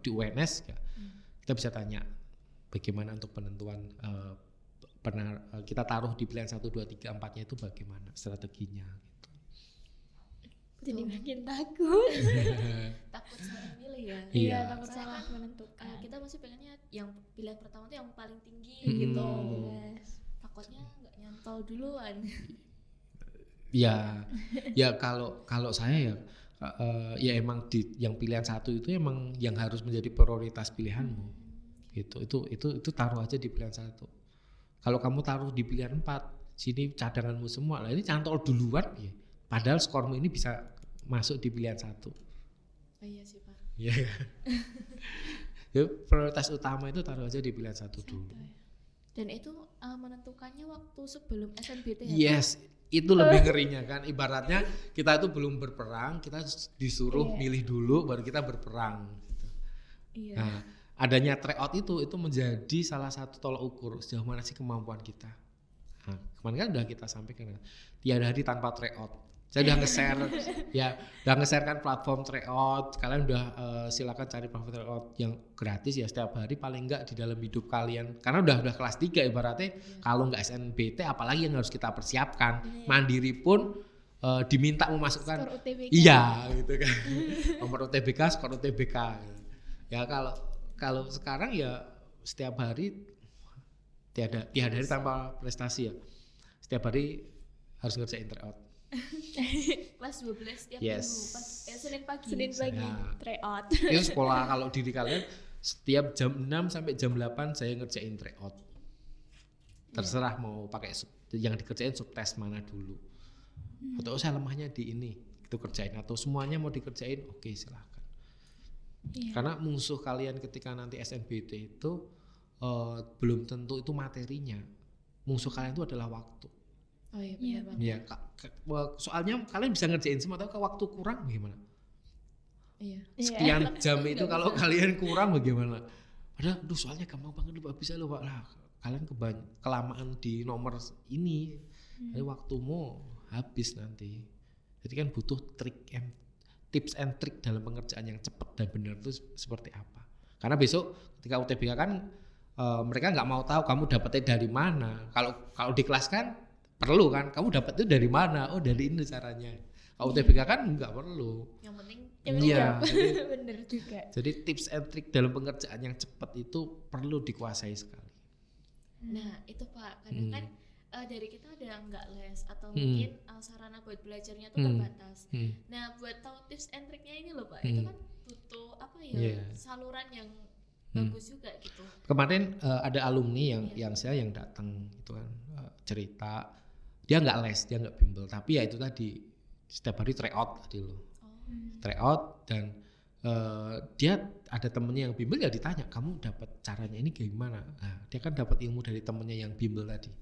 di UNS ya, kita bisa tanya bagaimana untuk penentuan kita taruh di pilihan 1, 2, 3, 4-nya itu bagaimana strateginya gitu. Jadi makin takut. Takut salah milih ya. Iya, takut salah Kan, menentukan. kita masih pengennya yang pilihan pertama tuh yang paling tinggi gitu. Yes. Takutnya nggak nyantol duluan. Ya kalau saya ya emang yang pilihan 1 itu emang yang harus menjadi prioritas pilihanmu gitu. Itu taruh aja di pilihan 1. Kalau kamu taruh di pilihan 4, sini cadanganmu semua. Lah ini cantol duluan ya. Padahal skormu ini bisa masuk di pilihan 1. Oh iya sih Pak. Iya. Ya, prioritas utama itu taruh aja di pilihan 1 dulu. Dan itu menentukannya waktu sebelum SNBT ya? Yes, itu lebih ngerinya kan. Ibaratnya kita itu belum berperang, kita disuruh milih dulu baru kita berperang gitu. Iya. Nah, adanya tryout itu menjadi salah satu tolak ukur sejauh mana sih kemampuan kita. Nah, kemarin kan udah kita sampaikan tiada hari tanpa tryout. Saya udah nge-share ya, udah nge-share kan platform tryout. Kalian udah silakan cari platform tryout yang gratis ya setiap hari paling enggak di dalam hidup kalian. Karena udah kelas 3 ibaratnya kalau enggak SNBT apalagi yang harus kita persiapkan. Mandiri pun diminta memasukkan Skor UTBK. iya gitu kan. Nomor UTBK, skor UTBK. Ya kalau sekarang ya setiap hari tiada hari tanpa prestasi ya. Setiap hari harus ngerjain tryout. Kelas 12 tiap Yes. minggu pas Senin pagi. Senin pagi Ya. tryout. Itu sekolah kalau diri kalian setiap jam 6 sampai jam 8 saya ngerjain tryout. Terserah mau pakai yang dikerjain subtes mana dulu. Atau saya lemahnya di ini, itu kerjain atau semuanya mau dikerjain, oke silahkan. Iya. Karena musuh kalian ketika nanti SNBT itu belum tentu itu materinya. Musuh kalian itu adalah waktu. Oh iya Iya. benar banget. Ya, soalnya kalian bisa ngerjain semua, tapi kalau waktu kurang bagaimana? Iya. Sekian jam itu Nggak kalau bisa. kalian kurang bagaimana? Padahal, aduh soalnya gampang banget lupa bisa lupa lah. Kalian kelamaan di nomor ini, jadi waktumu habis nanti. Jadi kan butuh tips and trick dalam pengerjaan yang cepat dan benar itu seperti apa? Karena besok ketika UTBK kan mereka nggak mau tahu kamu dapetnya dari mana. Kalau di kelas kan perlu kan, kamu dapat itu dari mana? Oh dari ini caranya. Kalau UTBK kan nggak perlu. Yang penting Yang penting Iya, jawab. jadi- Bener juga. Jadi tips and trick dalam pengerjaan yang cepat itu perlu dikuasai sekali. nah itu Pak, kadang kan dari kita ada nggak les atau Hmm. mungkin sarana buat belajarnya tuh Hmm. terbatas. Hmm. Nah buat tahu tips and triknya ini loh Pak, itu Hmm. kan butuh apa ya Iya. saluran yang Hmm. bagus juga gitu. Kemarin ada alumni Iya. yang datang itu kan cerita dia nggak les, dia nggak bimbel, tapi ya itu tadi setiap hari tryout tadi loh, Oh. tryout dan dia ada temennya yang bimbel ya ditanya kamu dapat caranya ini gimana? Nah, dia kan dapat ilmu dari temennya yang bimbel tadi.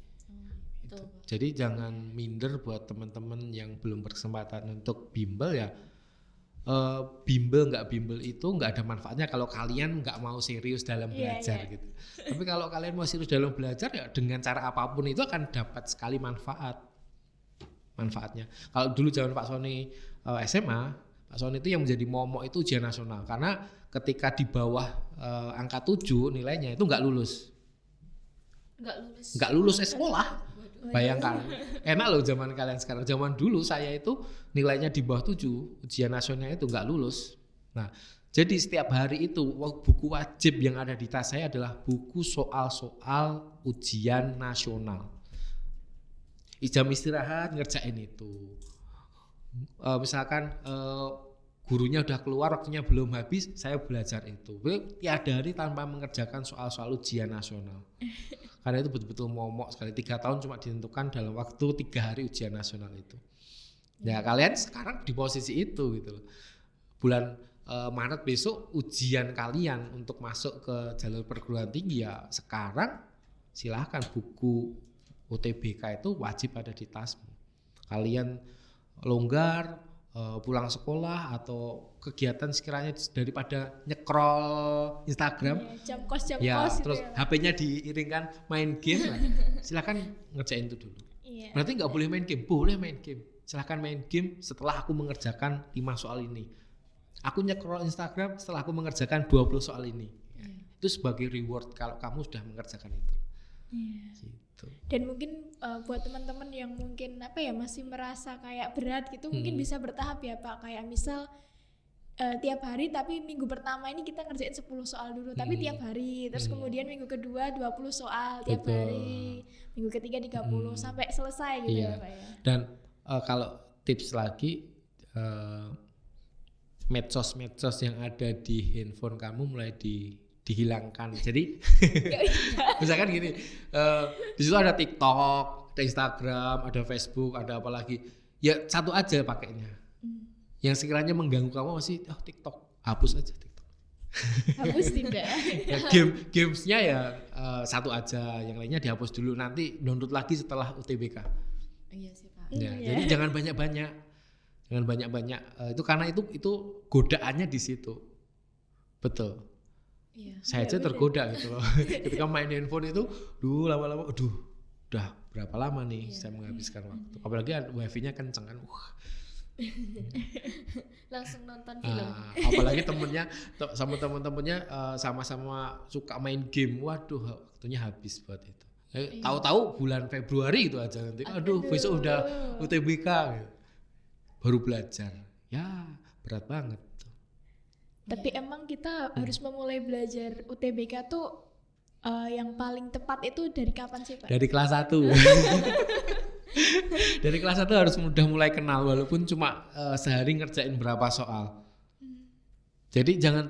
Betul, Pak. Jadi jangan minder buat teman-teman yang belum berkesempatan untuk bimbel ya. Bimbel nggak bimbel itu nggak ada manfaatnya kalau kalian nggak mau serius dalam Iya, belajar iya. gitu. Tapi kalau kalian mau serius dalam belajar ya dengan cara apapun itu akan dapat sekali manfaatnya. Kalau dulu zaman Pak Sony SMA, Pak Sony itu yang menjadi momok itu ujian nasional karena ketika di bawah angka 7 nilainya itu nggak lulus sekolah. Waduh. Bayangkan, enak loh zaman kalian sekarang. Zaman dulu saya itu nilainya di bawah 7, ujian nasional itu nggak lulus. Nah, jadi setiap hari itu buku wajib yang ada di tas saya adalah buku soal-soal ujian nasional. Jam istirahat ngerjain itu. Misalkan gurunya udah keluar, waktunya belum habis, saya belajar itu. Tiada hari tanpa mengerjakan soal-soal ujian nasional. Karena itu betul-betul momok sekali. 3 tahun cuma ditentukan dalam waktu 3 hari ujian nasional itu. Ya kalian sekarang di posisi itu gitu loh. Bulan Maret besok ujian kalian untuk masuk ke jalur perguruan tinggi ya sekarang silahkan buku UTBK itu wajib ada di tasmu. Kalian longgar pulang sekolah atau kegiatan sekiranya daripada nyekrol Instagram Iya, jam kos ya gitu terus ya. HP-nya diiringkan main game lah. Silakan ngerjain itu dulu. Iya. Berarti nggak boleh main game, boleh main game. Silahkan main game setelah aku mengerjakan 5 soal ini. Aku nyekrol Instagram setelah aku mengerjakan 20 soal ini. Ya, itu sebagai reward kalau kamu sudah mengerjakan itu. Iya. Gitu. Dan mungkin buat teman-teman yang mungkin apa ya masih merasa kayak berat gitu mungkin bisa bertahap ya Pak, kayak misal tiap hari tapi minggu pertama ini kita ngerjain 10 soal dulu tapi tiap hari, terus kemudian minggu kedua 20 soal tiap Betul. hari, minggu ketiga 30 sampai selesai gitu Iya. ya Pak ya. Dan kalau tips lagi medsos yang ada di handphone kamu mulai dihilangkan. Jadi misalkan gini, di situ ada TikTok, ada Instagram, ada Facebook, ada apa lagi. Ya satu aja pakainya. Yang sekiranya mengganggu kamu masih TikTok, hapus aja TikTok. Hapus tidak. Ya, gamesnya ya satu aja, yang lainnya dihapus dulu. Nanti download lagi setelah UTBK. Iya sih Pak. Ya, Iya. jadi jangan banyak-banyak. Jangan banyak-banyak itu karena itu godaannya di situ. Betul. Iya. Saya aja tergoda gitu loh. Ketika main handphone itu, lama-lama udah berapa lama nih saya menghabiskan waktu. Apalagi wifi-nya kenceng kan. Langsung nonton film. Apalagi sama temen-temennya sama-sama suka main game. Waduh, waktunya habis buat itu. Tahu-tahu bulan Februari itu aja nanti. Aduh, besok udah UTBK gitu. Baru belajar. Ya, berat banget. Tapi emang kita harus memulai belajar UTBK tuh yang paling tepat itu dari kapan sih, Pak? Dari kelas 1. Dari kelas 1 harus udah mulai kenal walaupun cuma sehari ngerjain berapa soal. Jadi jangan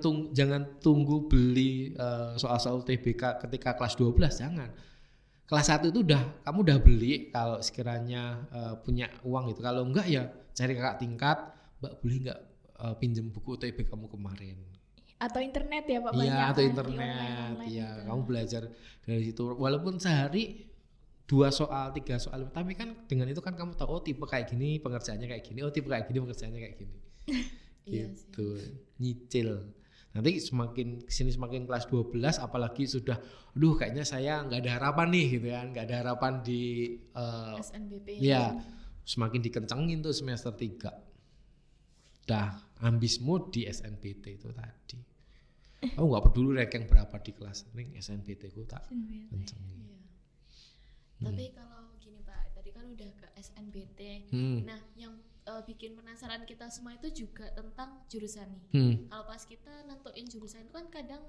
tunggu beli soal-soal UTBK ketika kelas 12, jangan. Kelas 1 itu kamu udah beli kalau sekiranya punya uang gitu. Kalau enggak ya cari kakak tingkat, Mbak boleh enggak pinjem buku UTBK kamu kemarin. Atau internet ya Pak? Iya, atau kan, internet. Iya, gitu. kamu belajar dari situ. Walaupun sehari 2 soal, 3 soal, tapi kan dengan itu kan kamu tahu oh tipe kayak gini pengerjaannya kayak gini, oh tipe kayak gini pengerjaannya kayak gini. Gitu. Nyicil. Nanti semakin kesini semakin kelas 12 apalagi sudah kayaknya saya nggak ada harapan nih gitu kan, nggak ada harapan di SNBP. Iya. Semakin dikencengin tuh semester 3. Dah ambismu di SNBT itu tadi. Aku nggak peduli ranking berapa di kelas, ning SNBT ku tak kencengin. Tapi kalau gini Pak, tadi kan udah ke SNBT. Nah, yang bikin penasaran kita semua itu juga tentang jurusan nih. Kalau pas kita nentuin jurusan itu kan kadang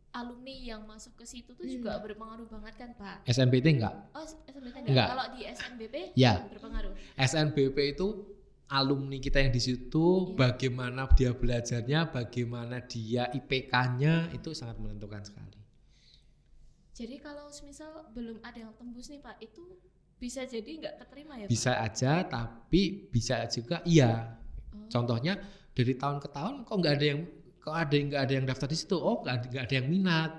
alumni yang masuk ke situ tuh juga berpengaruh banget kan Pak. SNBT enggak? Oh, SNBT enggak. Kalau di SNBP ya berpengaruh. SNBP itu alumni kita yang di situ, bagaimana dia belajarnya, bagaimana dia IPK-nya itu sangat menentukan sekali. Jadi kalau misal belum ada yang tembus nih Pak, itu bisa jadi nggak keterima ya Pak? Bisa aja, tapi bisa juga iya. Contohnya dari tahun ke tahun kok nggak ada yang daftar di situ, nggak ada yang minat.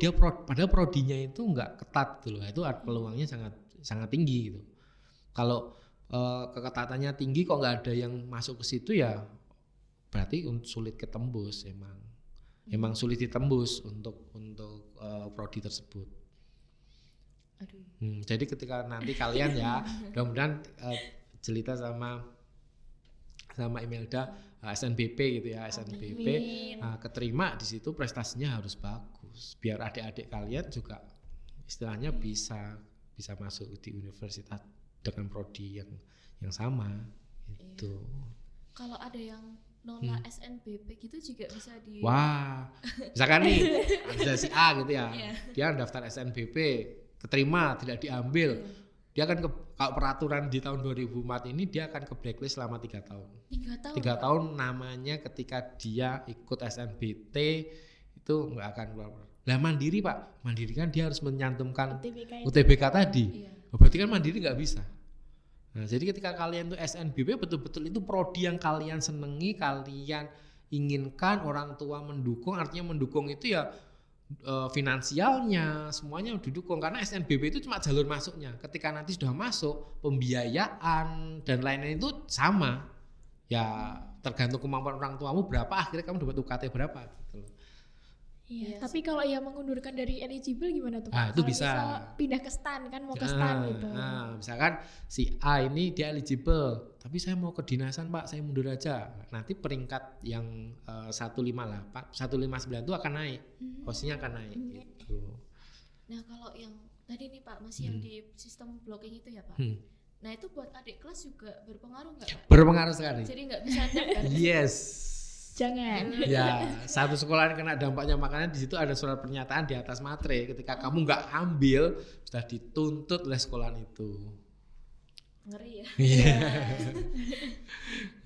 Dia padahal prodinya itu nggak ketat gitu loh. Itu peluangnya sangat tinggi gitu. Kalau keketatannya tinggi kok nggak ada yang masuk ke situ ya berarti sulit ketembus emang sulit ditembus untuk prodi tersebut. Jadi ketika nanti kalian ya mudah-mudahan Jelita sama Imelda SNBP gitu ya, SNBP keterima di situ prestasinya harus bagus biar adik-adik kalian juga istilahnya bisa masuk di universitas dengan prodi yang sama itu. Kalau ada yang nolak SNBP gitu juga bisa Wah, misalkan nih ada si A gitu ya, dia daftar SNBP keterima tidak diambil, dia akan kalau peraturan di tahun 2004 ini dia akan ke blacklist selama 3 tahun. 3 tahun namanya ketika dia ikut SNBT itu nggak akan keluar. Lah Mandiri Pak, Mandiri kan dia harus menyantumkan UTBK tadi. Berarti kan Mandiri nggak bisa. Nah, jadi ketika kalian tuh SNBP betul-betul itu prodi yang kalian senengi, kalian inginkan, orang tua mendukung, artinya mendukung itu ya finansialnya semuanya didukung karena SNBP itu cuma jalur masuknya. Ketika nanti sudah masuk, pembiayaan dan lain-lain itu sama. Ya tergantung kemampuan orang tuamu berapa, akhirnya kamu dapat UKT berapa gitu loh. Iya, tapi kalau yang mengundurkan dari eligible gimana tuh Pak? Nah, itu kalau bisa pindah ke STAN kan, mau ke STAN gitu. Nah, misalkan si A ini dia eligible, tapi saya mau ke dinasan Pak, saya mundur aja. Nanti peringkat yang 158, 159 itu akan naik, posisinya akan naik gitu. Nah, kalau yang tadi nih Pak, masih yang di sistem blocking itu ya Pak. Nah, itu buat adik kelas juga berpengaruh nggak Pak? Berpengaruh sekali. Jadi nggak bisa daftar. Yes. Jangan. Ya, satu sekolah yang kena dampaknya makanya di situ ada surat pernyataan di atas materai ketika kamu nggak ambil sudah dituntut oleh sekolah itu. Ngeri ya. Iya.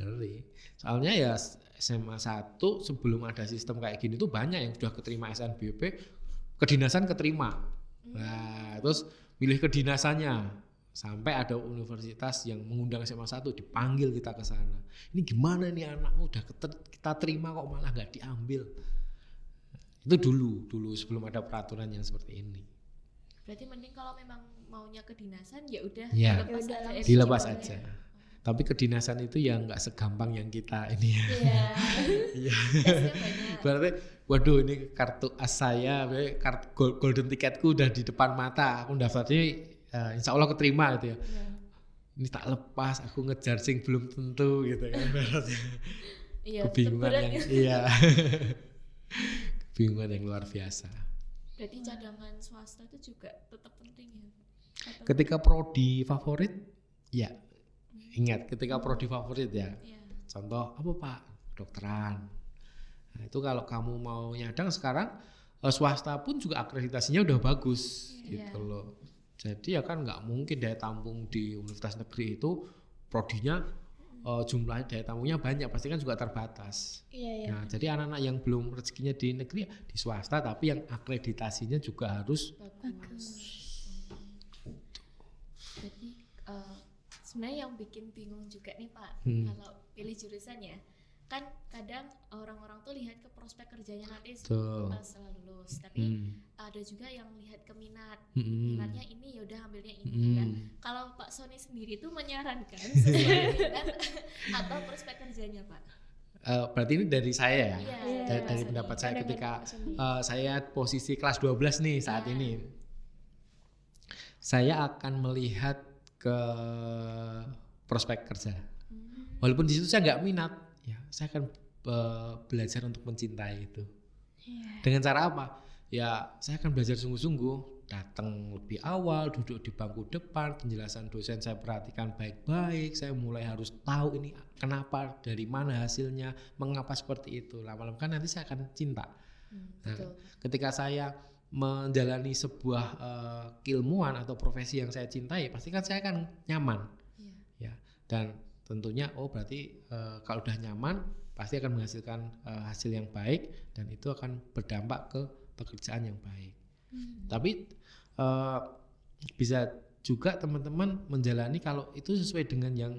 Ngeri. Soalnya ya SMA 1 sebelum ada sistem kayak gini tuh banyak yang sudah keterima SNBP, kedinasan keterima. Nah, terus milih kedinasannya. Sampai ada universitas yang mengundang SMA 1 dipanggil kita ke sana. Ini gimana nih anakmu udah kita terima kok malah nggak diambil. Itu dulu sebelum ada peraturan yang seperti ini. Berarti mending kalau memang maunya kedinasan ya udah dilepas aja. Tapi kedinasan itu ya nggak segampang yang kita ini ya. Iya. Berarti waduh ini kartu as saya, kartu golden tiketku udah di depan mata. Aku daftarnya insya Allah keterima gitu ya. Iya. Ini tak lepas, aku ngejar sing belum tentu gitu kan. Iya, Kebingungan berat yang ya. iya. Kebingungan yang luar biasa. Berarti cadangan swasta itu juga tetap penting ya? Atau- Ketika prodi favorit, ya ingat ketika prodi favorit ya. Iya. Contoh apa Pak? Kedokteran. Nah, itu kalau kamu mau nyadang sekarang swasta pun juga akreditasinya udah bagus Iya. gitu loh. Jadi ya kan nggak mungkin daya tampung di universitas negeri itu prodinya jumlah daya tampungnya banyak, pasti kan juga terbatas. Iya. Nah, jadi anak-anak yang belum rezekinya di negeri ya di swasta, tapi yang akreditasinya juga harus Bagus. Jadi sebenarnya yang bikin bingung juga nih Pak, kalau pilih jurusan ya, kan kadang orang-orang tuh lihat ke prospek kerjanya nanti Betul. setelah lulus, tapi ada juga yang lihat ke minat, Hmm. minatnya ini ya udah ambilnya ini. Hmm. Nah, kalau Pak Sony sendiri tuh menyarankan sesuai minat atau prospek kerjanya Pak? Berarti ini dari saya ya. Iya, Dari Pak Sony. pendapat saya Pandangan ketika Pak Sony. saya posisi kelas 12 nih saat Iya. ini. Saya akan melihat ke prospek kerja. Walaupun di situ saya nggak minat, ya saya akan belajar untuk mencintai itu. Iya. Dengan cara apa? Ya saya akan belajar sungguh-sungguh, datang lebih awal, duduk di bangku depan, penjelasan dosen saya perhatikan baik-baik, saya mulai harus tahu ini kenapa, dari mana hasilnya, mengapa seperti itu. Lama-lama kan nanti saya akan cinta. Nah, Betul. ketika saya menjalani sebuah keilmuan atau profesi yang saya cintai, pasti kan saya akan nyaman. Iya. Ya, dan tentunya berarti kalau udah nyaman pasti akan menghasilkan hasil yang baik dan itu akan berdampak ke pekerjaan yang baik. Tapi bisa juga teman-teman menjalani kalau itu sesuai dengan yang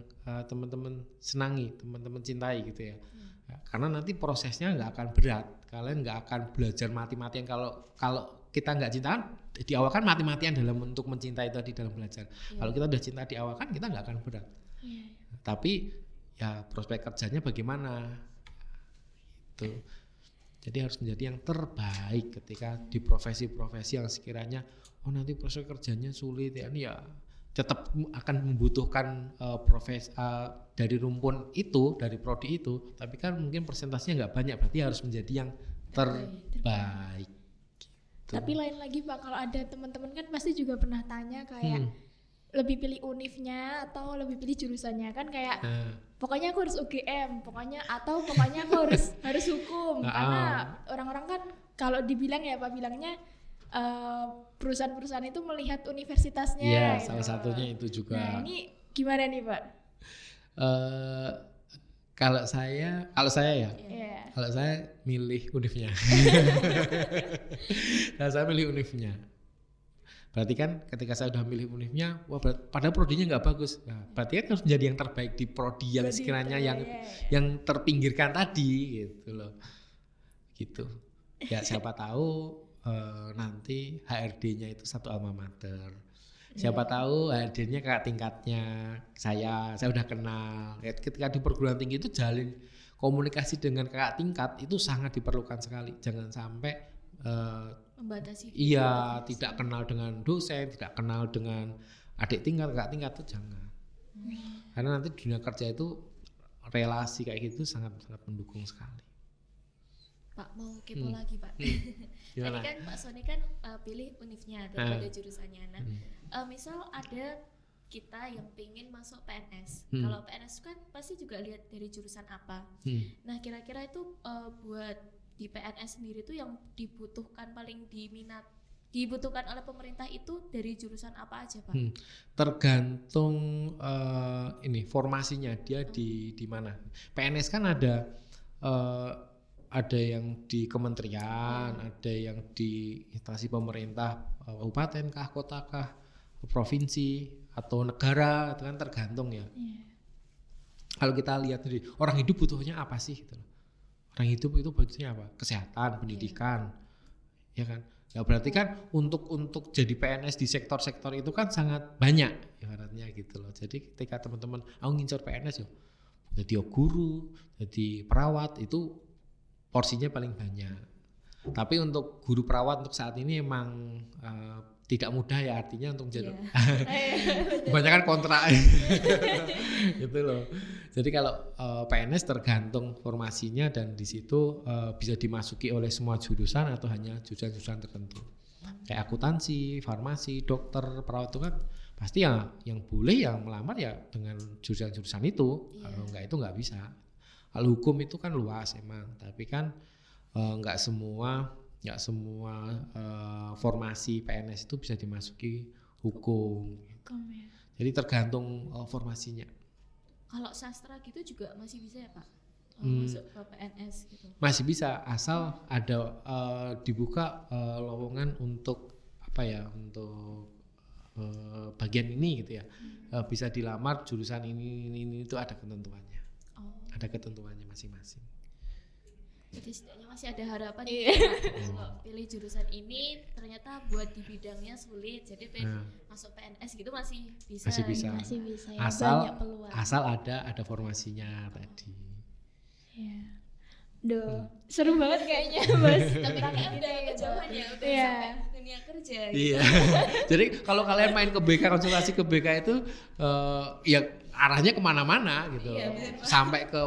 teman-teman senangi, teman-teman cintai gitu ya. Ya, karena nanti prosesnya nggak akan berat, kalian nggak akan belajar mati-matian. Kalau kita nggak cintaan di awal kan mati-matian dalam untuk mencintai tadi dalam belajar. Kalau kita udah cinta di awal kan kita nggak akan berat. Iya. Tapi ya prospek kerjanya bagaimana itu. Jadi harus menjadi yang terbaik ketika di profesi-profesi yang sekiranya nanti prospek kerjanya sulit ya, ini ya tetap akan membutuhkan profesi dari rumpun itu, dari prodi itu, tapi kan mungkin persentasenya nggak banyak, berarti harus menjadi yang terbaik. Gitu. Tapi lain lagi Pak, kalau ada teman-teman kan pasti juga pernah tanya kayak lebih pilih univnya atau lebih pilih jurusannya kan kayak pokoknya aku harus UGM, pokoknya aku harus hukum karena orang-orang kan kalau dibilang ya Pak bilangnya perusahaan-perusahaan itu melihat universitasnya. Iya, gitu. salah satunya itu juga. Nah ini gimana nih Pak? Kalau saya ya, Iya. kalau saya milih univnya. Kalau saya milih univnya. Berarti kan ketika saya udah milih univnya, padahal prodinya nggak bagus. Nah, berarti kan harus menjadi yang terbaik di prodi yang sekiranya yang terpinggirkan tadi gitu loh. Gitu. Ya siapa tahu nanti HRD-nya itu satu alma mater. Siapa tahu HRD-nya kakak tingkatnya saya udah kenal. Ketika di perguruan tinggi itu jalin komunikasi dengan kakak tingkat itu sangat diperlukan sekali. Jangan sampai membatasi. iya, tidak kenal dengan dosen, tidak kenal dengan adik tingkat, kakak tingkat itu jangan. Karena nanti dunia kerja itu relasi kayak gitu sangat mendukung sekali. Pak mau kepo lagi Pak. Tadi Gimana? kan Pak Sony kan pilih univnya daripada jurusannya. Nah, misal ada kita yang pengen masuk PNS. Kalau PNS kan pasti juga lihat dari jurusan apa. Nah, kira-kira itu buat di PNS sendiri tuh yang dibutuhkan paling dibutuhkan oleh pemerintah itu dari jurusan apa aja Pak? Tergantung ini formasinya dia di mana. PNS kan ada yang di kementerian, ada yang di instansi pemerintah, kabupaten kah, kota kah, provinsi atau negara, itu kan tergantung ya. Kalau kita lihat dari orang hidup butuhnya apa sih gitu. Orang hidup itu butuhnya apa? Kesehatan, pendidikan. Ya kan? Ya berarti kan untuk jadi PNS di sektor-sektor itu kan sangat banyak ibaratnya gitu loh. Jadi ketika teman-teman aku ngincar PNS jadi guru, jadi perawat itu porsinya paling banyak. Tapi untuk guru perawat untuk saat ini emang tidak mudah ya artinya untuk jadi Iya. kebanyakan kontrak gitu loh. Jadi kalau PNS tergantung formasinya dan di situ bisa dimasuki oleh semua jurusan atau hanya jurusan-jurusan tertentu. Kayak akuntansi, farmasi, dokter, perawat itu kan pasti ya yang boleh yang melamar ya dengan jurusan-jurusan itu. Kalau enggak itu enggak bisa. Kalau hukum itu kan luas emang, tapi kan enggak semua formasi PNS itu bisa dimasuki hukum. Jadi tergantung formasinya. Kalau sastra gitu juga masih bisa ya Pak? Masuk ke PNS gitu. Masih bisa asal ada dibuka lowongan untuk apa ya, untuk bagian ini gitu ya. Bisa dilamar jurusan ini itu ada ketentuannya. Ada ketentuannya masing-masing. Jadi setidaknya masih ada harapan Iya. kalau pilih jurusan ini ternyata buat di bidangnya sulit, jadi masuk PNS gitu masih bisa. Masih bisa. Masih bisa ya, Asal banyak peluang. asal ada formasinya tadi. Iya. Duh, seru banget kayaknya Mas. Tapi kan udah kejauhannya udah Iya. sampai dunia kerja. Iya. Jadi kalau kalian main ke BK, konsultasi ke BK itu ya arahnya kemana-mana gitu. Iya, bener. Sampai ke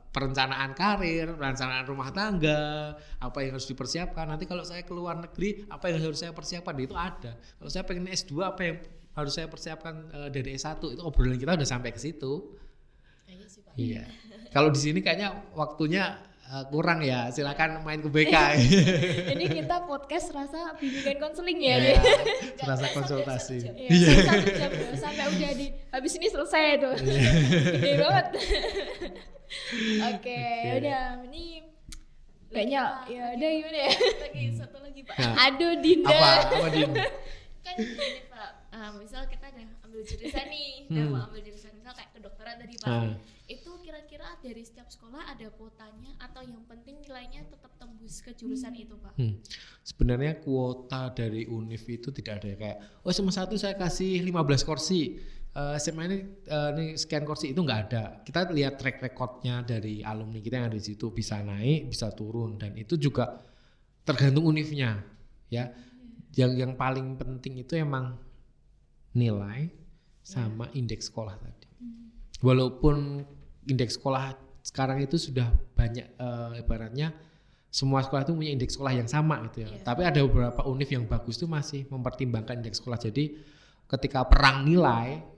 perencanaan karir, perencanaan rumah tangga, apa yang harus dipersiapkan. Nanti kalau saya ke luar negeri, apa yang harus saya persiapkan itu ada. Kalau saya pengen S2, apa yang harus saya persiapkan dari S1, itu obrolan kita udah sampai ke situ. Iya sih Pak. Iya. Kalau di sini kayaknya waktunya kurang ya. Silakan main ke BK. Ini kita podcast rasa bimbingan konseling ya. Iya, Nggak serasa sampai konsultasi. 1 jam. Iya, 1 jam loh, sampai udah di habis ini selesai tuh. Gede banget. Oke, udah ini kayaknya ya udah gimana ya? Lagi satu lagi Pak. Nah, Aduh Dinda. apa Din? Kan gini Pak, misal kita udah ambil jurusan nih, udah mau ambil jurusan misal kayak kedokteran tadi Pak. Itu kira-kira dari setiap sekolah ada kuotanya atau yang penting nilainya tetap tembus ke jurusan itu Pak? Sebenarnya kuota dari UNIF itu tidak ada kayak semester 1 saya kasih 15 kursi. SMA ini sekian kursi, itu nggak ada. Kita lihat track recordnya dari alumni kita yang ada di situ, bisa naik, bisa turun, dan itu juga tergantung UNIF-nya ya. Yang paling penting itu emang nilai sama indeks sekolah tadi. Walaupun indeks sekolah sekarang itu sudah banyak ibaratnya semua sekolah itu punya indeks sekolah yang sama gitu ya. Tapi ada beberapa UNIF yang bagus itu masih mempertimbangkan indeks sekolah. Jadi ketika perang nilai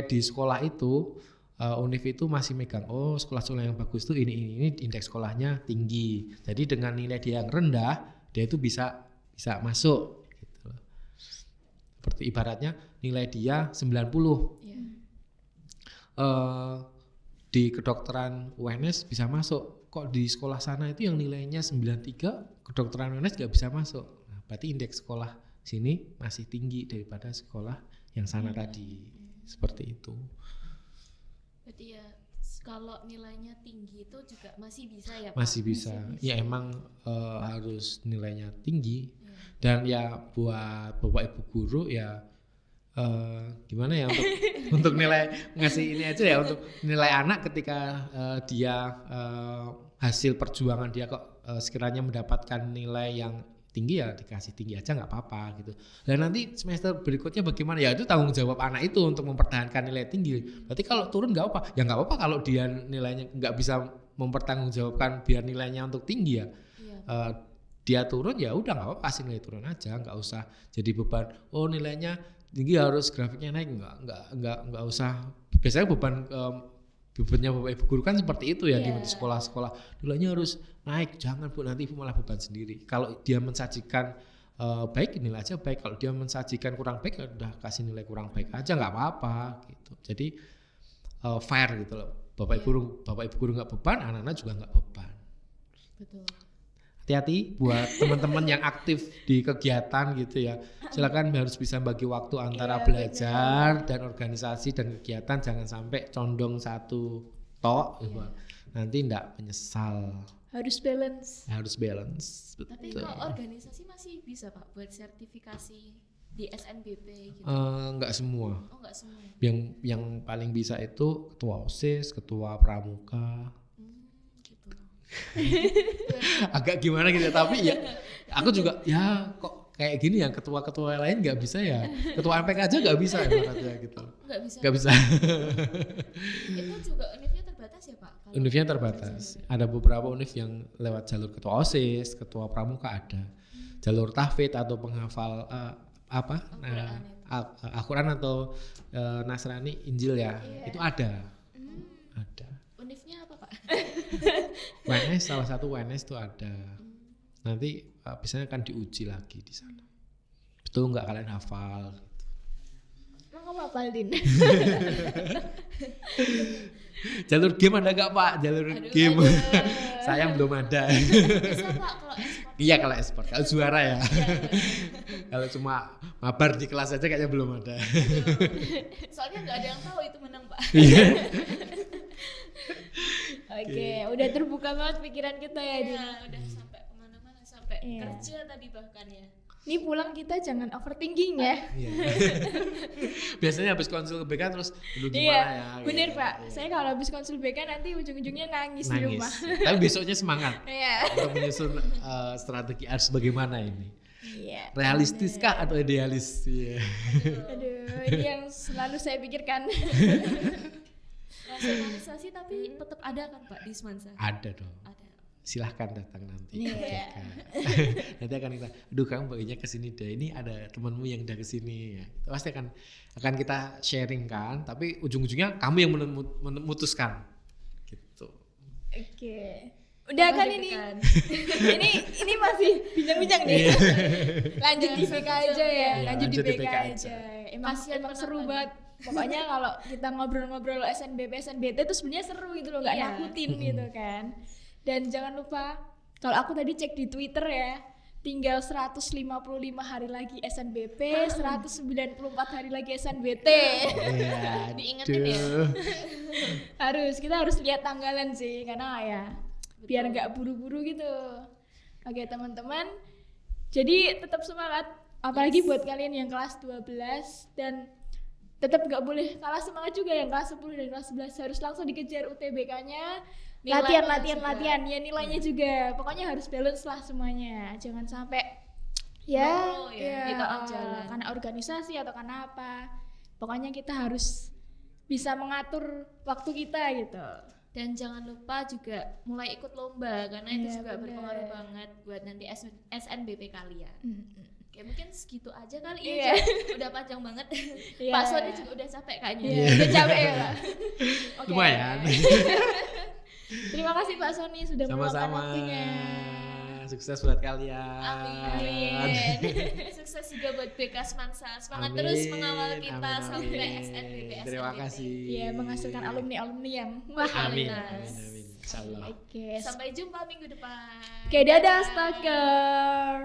di sekolah itu UNIF itu masih megang sekolah-sekolah yang bagus itu ini indeks sekolahnya tinggi. Jadi dengan nilai dia yang rendah dia itu bisa masuk gitu. Seperti ibaratnya nilai dia 90. Di kedokteran UNS bisa masuk. Kok di sekolah sana itu yang nilainya 93 kedokteran UNS gak bisa masuk. Nah, berarti indeks sekolah sini masih tinggi daripada sekolah yang sana tadi. Seperti itu. Berarti ya kalau nilainya tinggi itu juga masih bisa ya Pak? Masih bisa. Ya emang harus nilainya tinggi. Dan ya buat Bapak Ibu guru ya gimana ya untuk nilai ngasih ini aja ya, untuk nilai anak ketika dia hasil perjuangan dia kok sekiranya mendapatkan nilai yang tinggi ya dikasih tinggi aja nggak apa-apa gitu. Dan nanti semester berikutnya bagaimana ya itu tanggung jawab anak itu untuk mempertahankan nilai tinggi. Berarti kalau turun nggak apa ya nggak apa-apa kalau dia nilainya nggak bisa mempertanggungjawabkan biar nilainya untuk tinggi ya. Dia turun ya udah nggak apa-apa, kasih nilai turun aja, nggak usah jadi beban nilainya tinggi harus grafiknya naik, nggak usah. Biasanya bebannya Bapak Ibu guru kan seperti itu ya di sekolah-sekolah, nilainya harus naik, jangan Bu, nanti Ibu malah beban sendiri. Kalau dia mensajikan baik, nilai aja baik. Kalau dia mensajikan kurang baik ya udah kasih nilai kurang baik aja, nggak apa-apa gitu. Jadi fair gitu loh. Bapak Ibu guru nggak beban, anak-anak juga nggak beban. Betul. Hati-hati buat teman-teman yang aktif di kegiatan gitu ya. Silakan harus bisa bagi waktu antara belajar dan organisasi dan kegiatan, jangan sampai condong satu tok. Nanti enggak menyesal. Harus balance. Betul. Tapi kalau organisasi masih bisa Pak buat sertifikasi di SNBP gitu? Enggak semua. Enggak semua. Yang paling bisa itu ketua OSIS, ketua pramuka. Gitu. Agak gimana gitu, tapi ya aku juga ya kok kayak gini yang ketua-ketua lain nggak bisa ya, ketua MPK aja nggak bisa ya katanya gitu. Nggak bisa. Nggak bisa. Itu juga univnya terbatas ya Pak? Kalau Univnya terbatas. Ada beberapa univ yang lewat jalur ketua OSIS, ketua pramuka ada. Jalur tahfidz atau penghafal Al-Quran atau Nasrani Injil ya, itu ada. Ada. Univnya apa Pak? WNS salah satu WNS itu ada. Nanti biasanya akan diuji lagi di sana. Betul nggak kalian hafal? Emang kamu hafal Din? Jalur game ada nggak Pak? Jalur game. Sayang belum ada. Bisa Pak kalau ekspor. Iya kalau esport, kalau juara ya. Kalau cuma mabar di kelas aja kayaknya belum ada. Soalnya nggak ada yang tahu itu menang Pak. Iya. Oke, udah terbuka banget pikiran kita ya Din. Ya, udah sampai kemana-mana, sampai Iya. kerja tadi bahkan ya. Ini pulang kita jangan overthinking ya. Iya. Biasanya habis konsul ke BK terus dulu gimana Iya, ya? bener gitu. Pak. Iya. Saya kalau habis konsul BK nanti ujung-ujungnya nangis di Nangis. rumah. Tapi besoknya semangat Iya. untuk menyusun strategi harus bagaimana ini. Iya. Realistis kah atau idealis? Iya. Aduh, ini yang selalu saya pikirkan. Rasionalisasi tapi tetap ada kan Pak di Semansa? Ada dong. Ada. Silahkan datang nanti. Iya. ke BK. Nanti akan kita, aduh kamu baginya ke sini deh. Ini ada temanmu yang udah ke sini ya. Itu pasti akan kita sharing kan, tapi ujung-ujungnya kamu yang memutuskan. Gitu. Oke. Udah kan ini? Deg-degan. ini masih bincang-bincang nih. Iya. Lanjut di BK aja ya. Iya, Lanjut di lanjut di BK BK aja. Emang Kasihan seru penonton. banget. Pokoknya kalau kita ngobrol-ngobrol SNBP, SNBT itu sebenarnya seru gitu loh, nggak Iya. nakutin gitu kan. Dan jangan lupa, kalau aku tadi cek di Twitter ya, tinggal 155 hari lagi SNBP, 194 hari lagi SNBT. Iya. Diingetin ya? Kita harus lihat tanggalan sih, karena ya biar nggak buru-buru gitu. Oke teman-teman, jadi tetap semangat, apalagi buat kalian yang kelas 12 dan tetap nggak boleh kalah semangat juga yang kelas 10 dan kelas 11 harus langsung dikejar UTBK-nya. Nilainya Latihan ya, nilainya juga. Pokoknya harus balance lah semuanya. Jangan sampai di tengah jalan. karena organisasi atau karena apa. Pokoknya kita harus bisa mengatur waktu kita gitu. Dan jangan lupa juga mulai ikut lomba karena itu Iya, juga bener. berpengaruh banget buat nanti SNBP kalian. Oke, mungkin segitu aja kali Iya. ya. Udah panjang banget. Iya. Pak Sony juga udah capek kayaknya. Iya, udah capek ya Pak. Oke. Lumayan. Terima kasih Pak Sony sudah meluangkan Sama-sama. waktunya. Sukses buat kalian. Amin. Sukses juga buat BK Semansa. Semangat Amin, terus mengawal kita amin, sampai amin. SNBP. Terima kasih. Iya, menghasilkan alumni-alumni yang wah. Amin. Kualitas. Amin. Insyaallah. Oke. Sampai jumpa minggu depan. Oke, dadah Staker.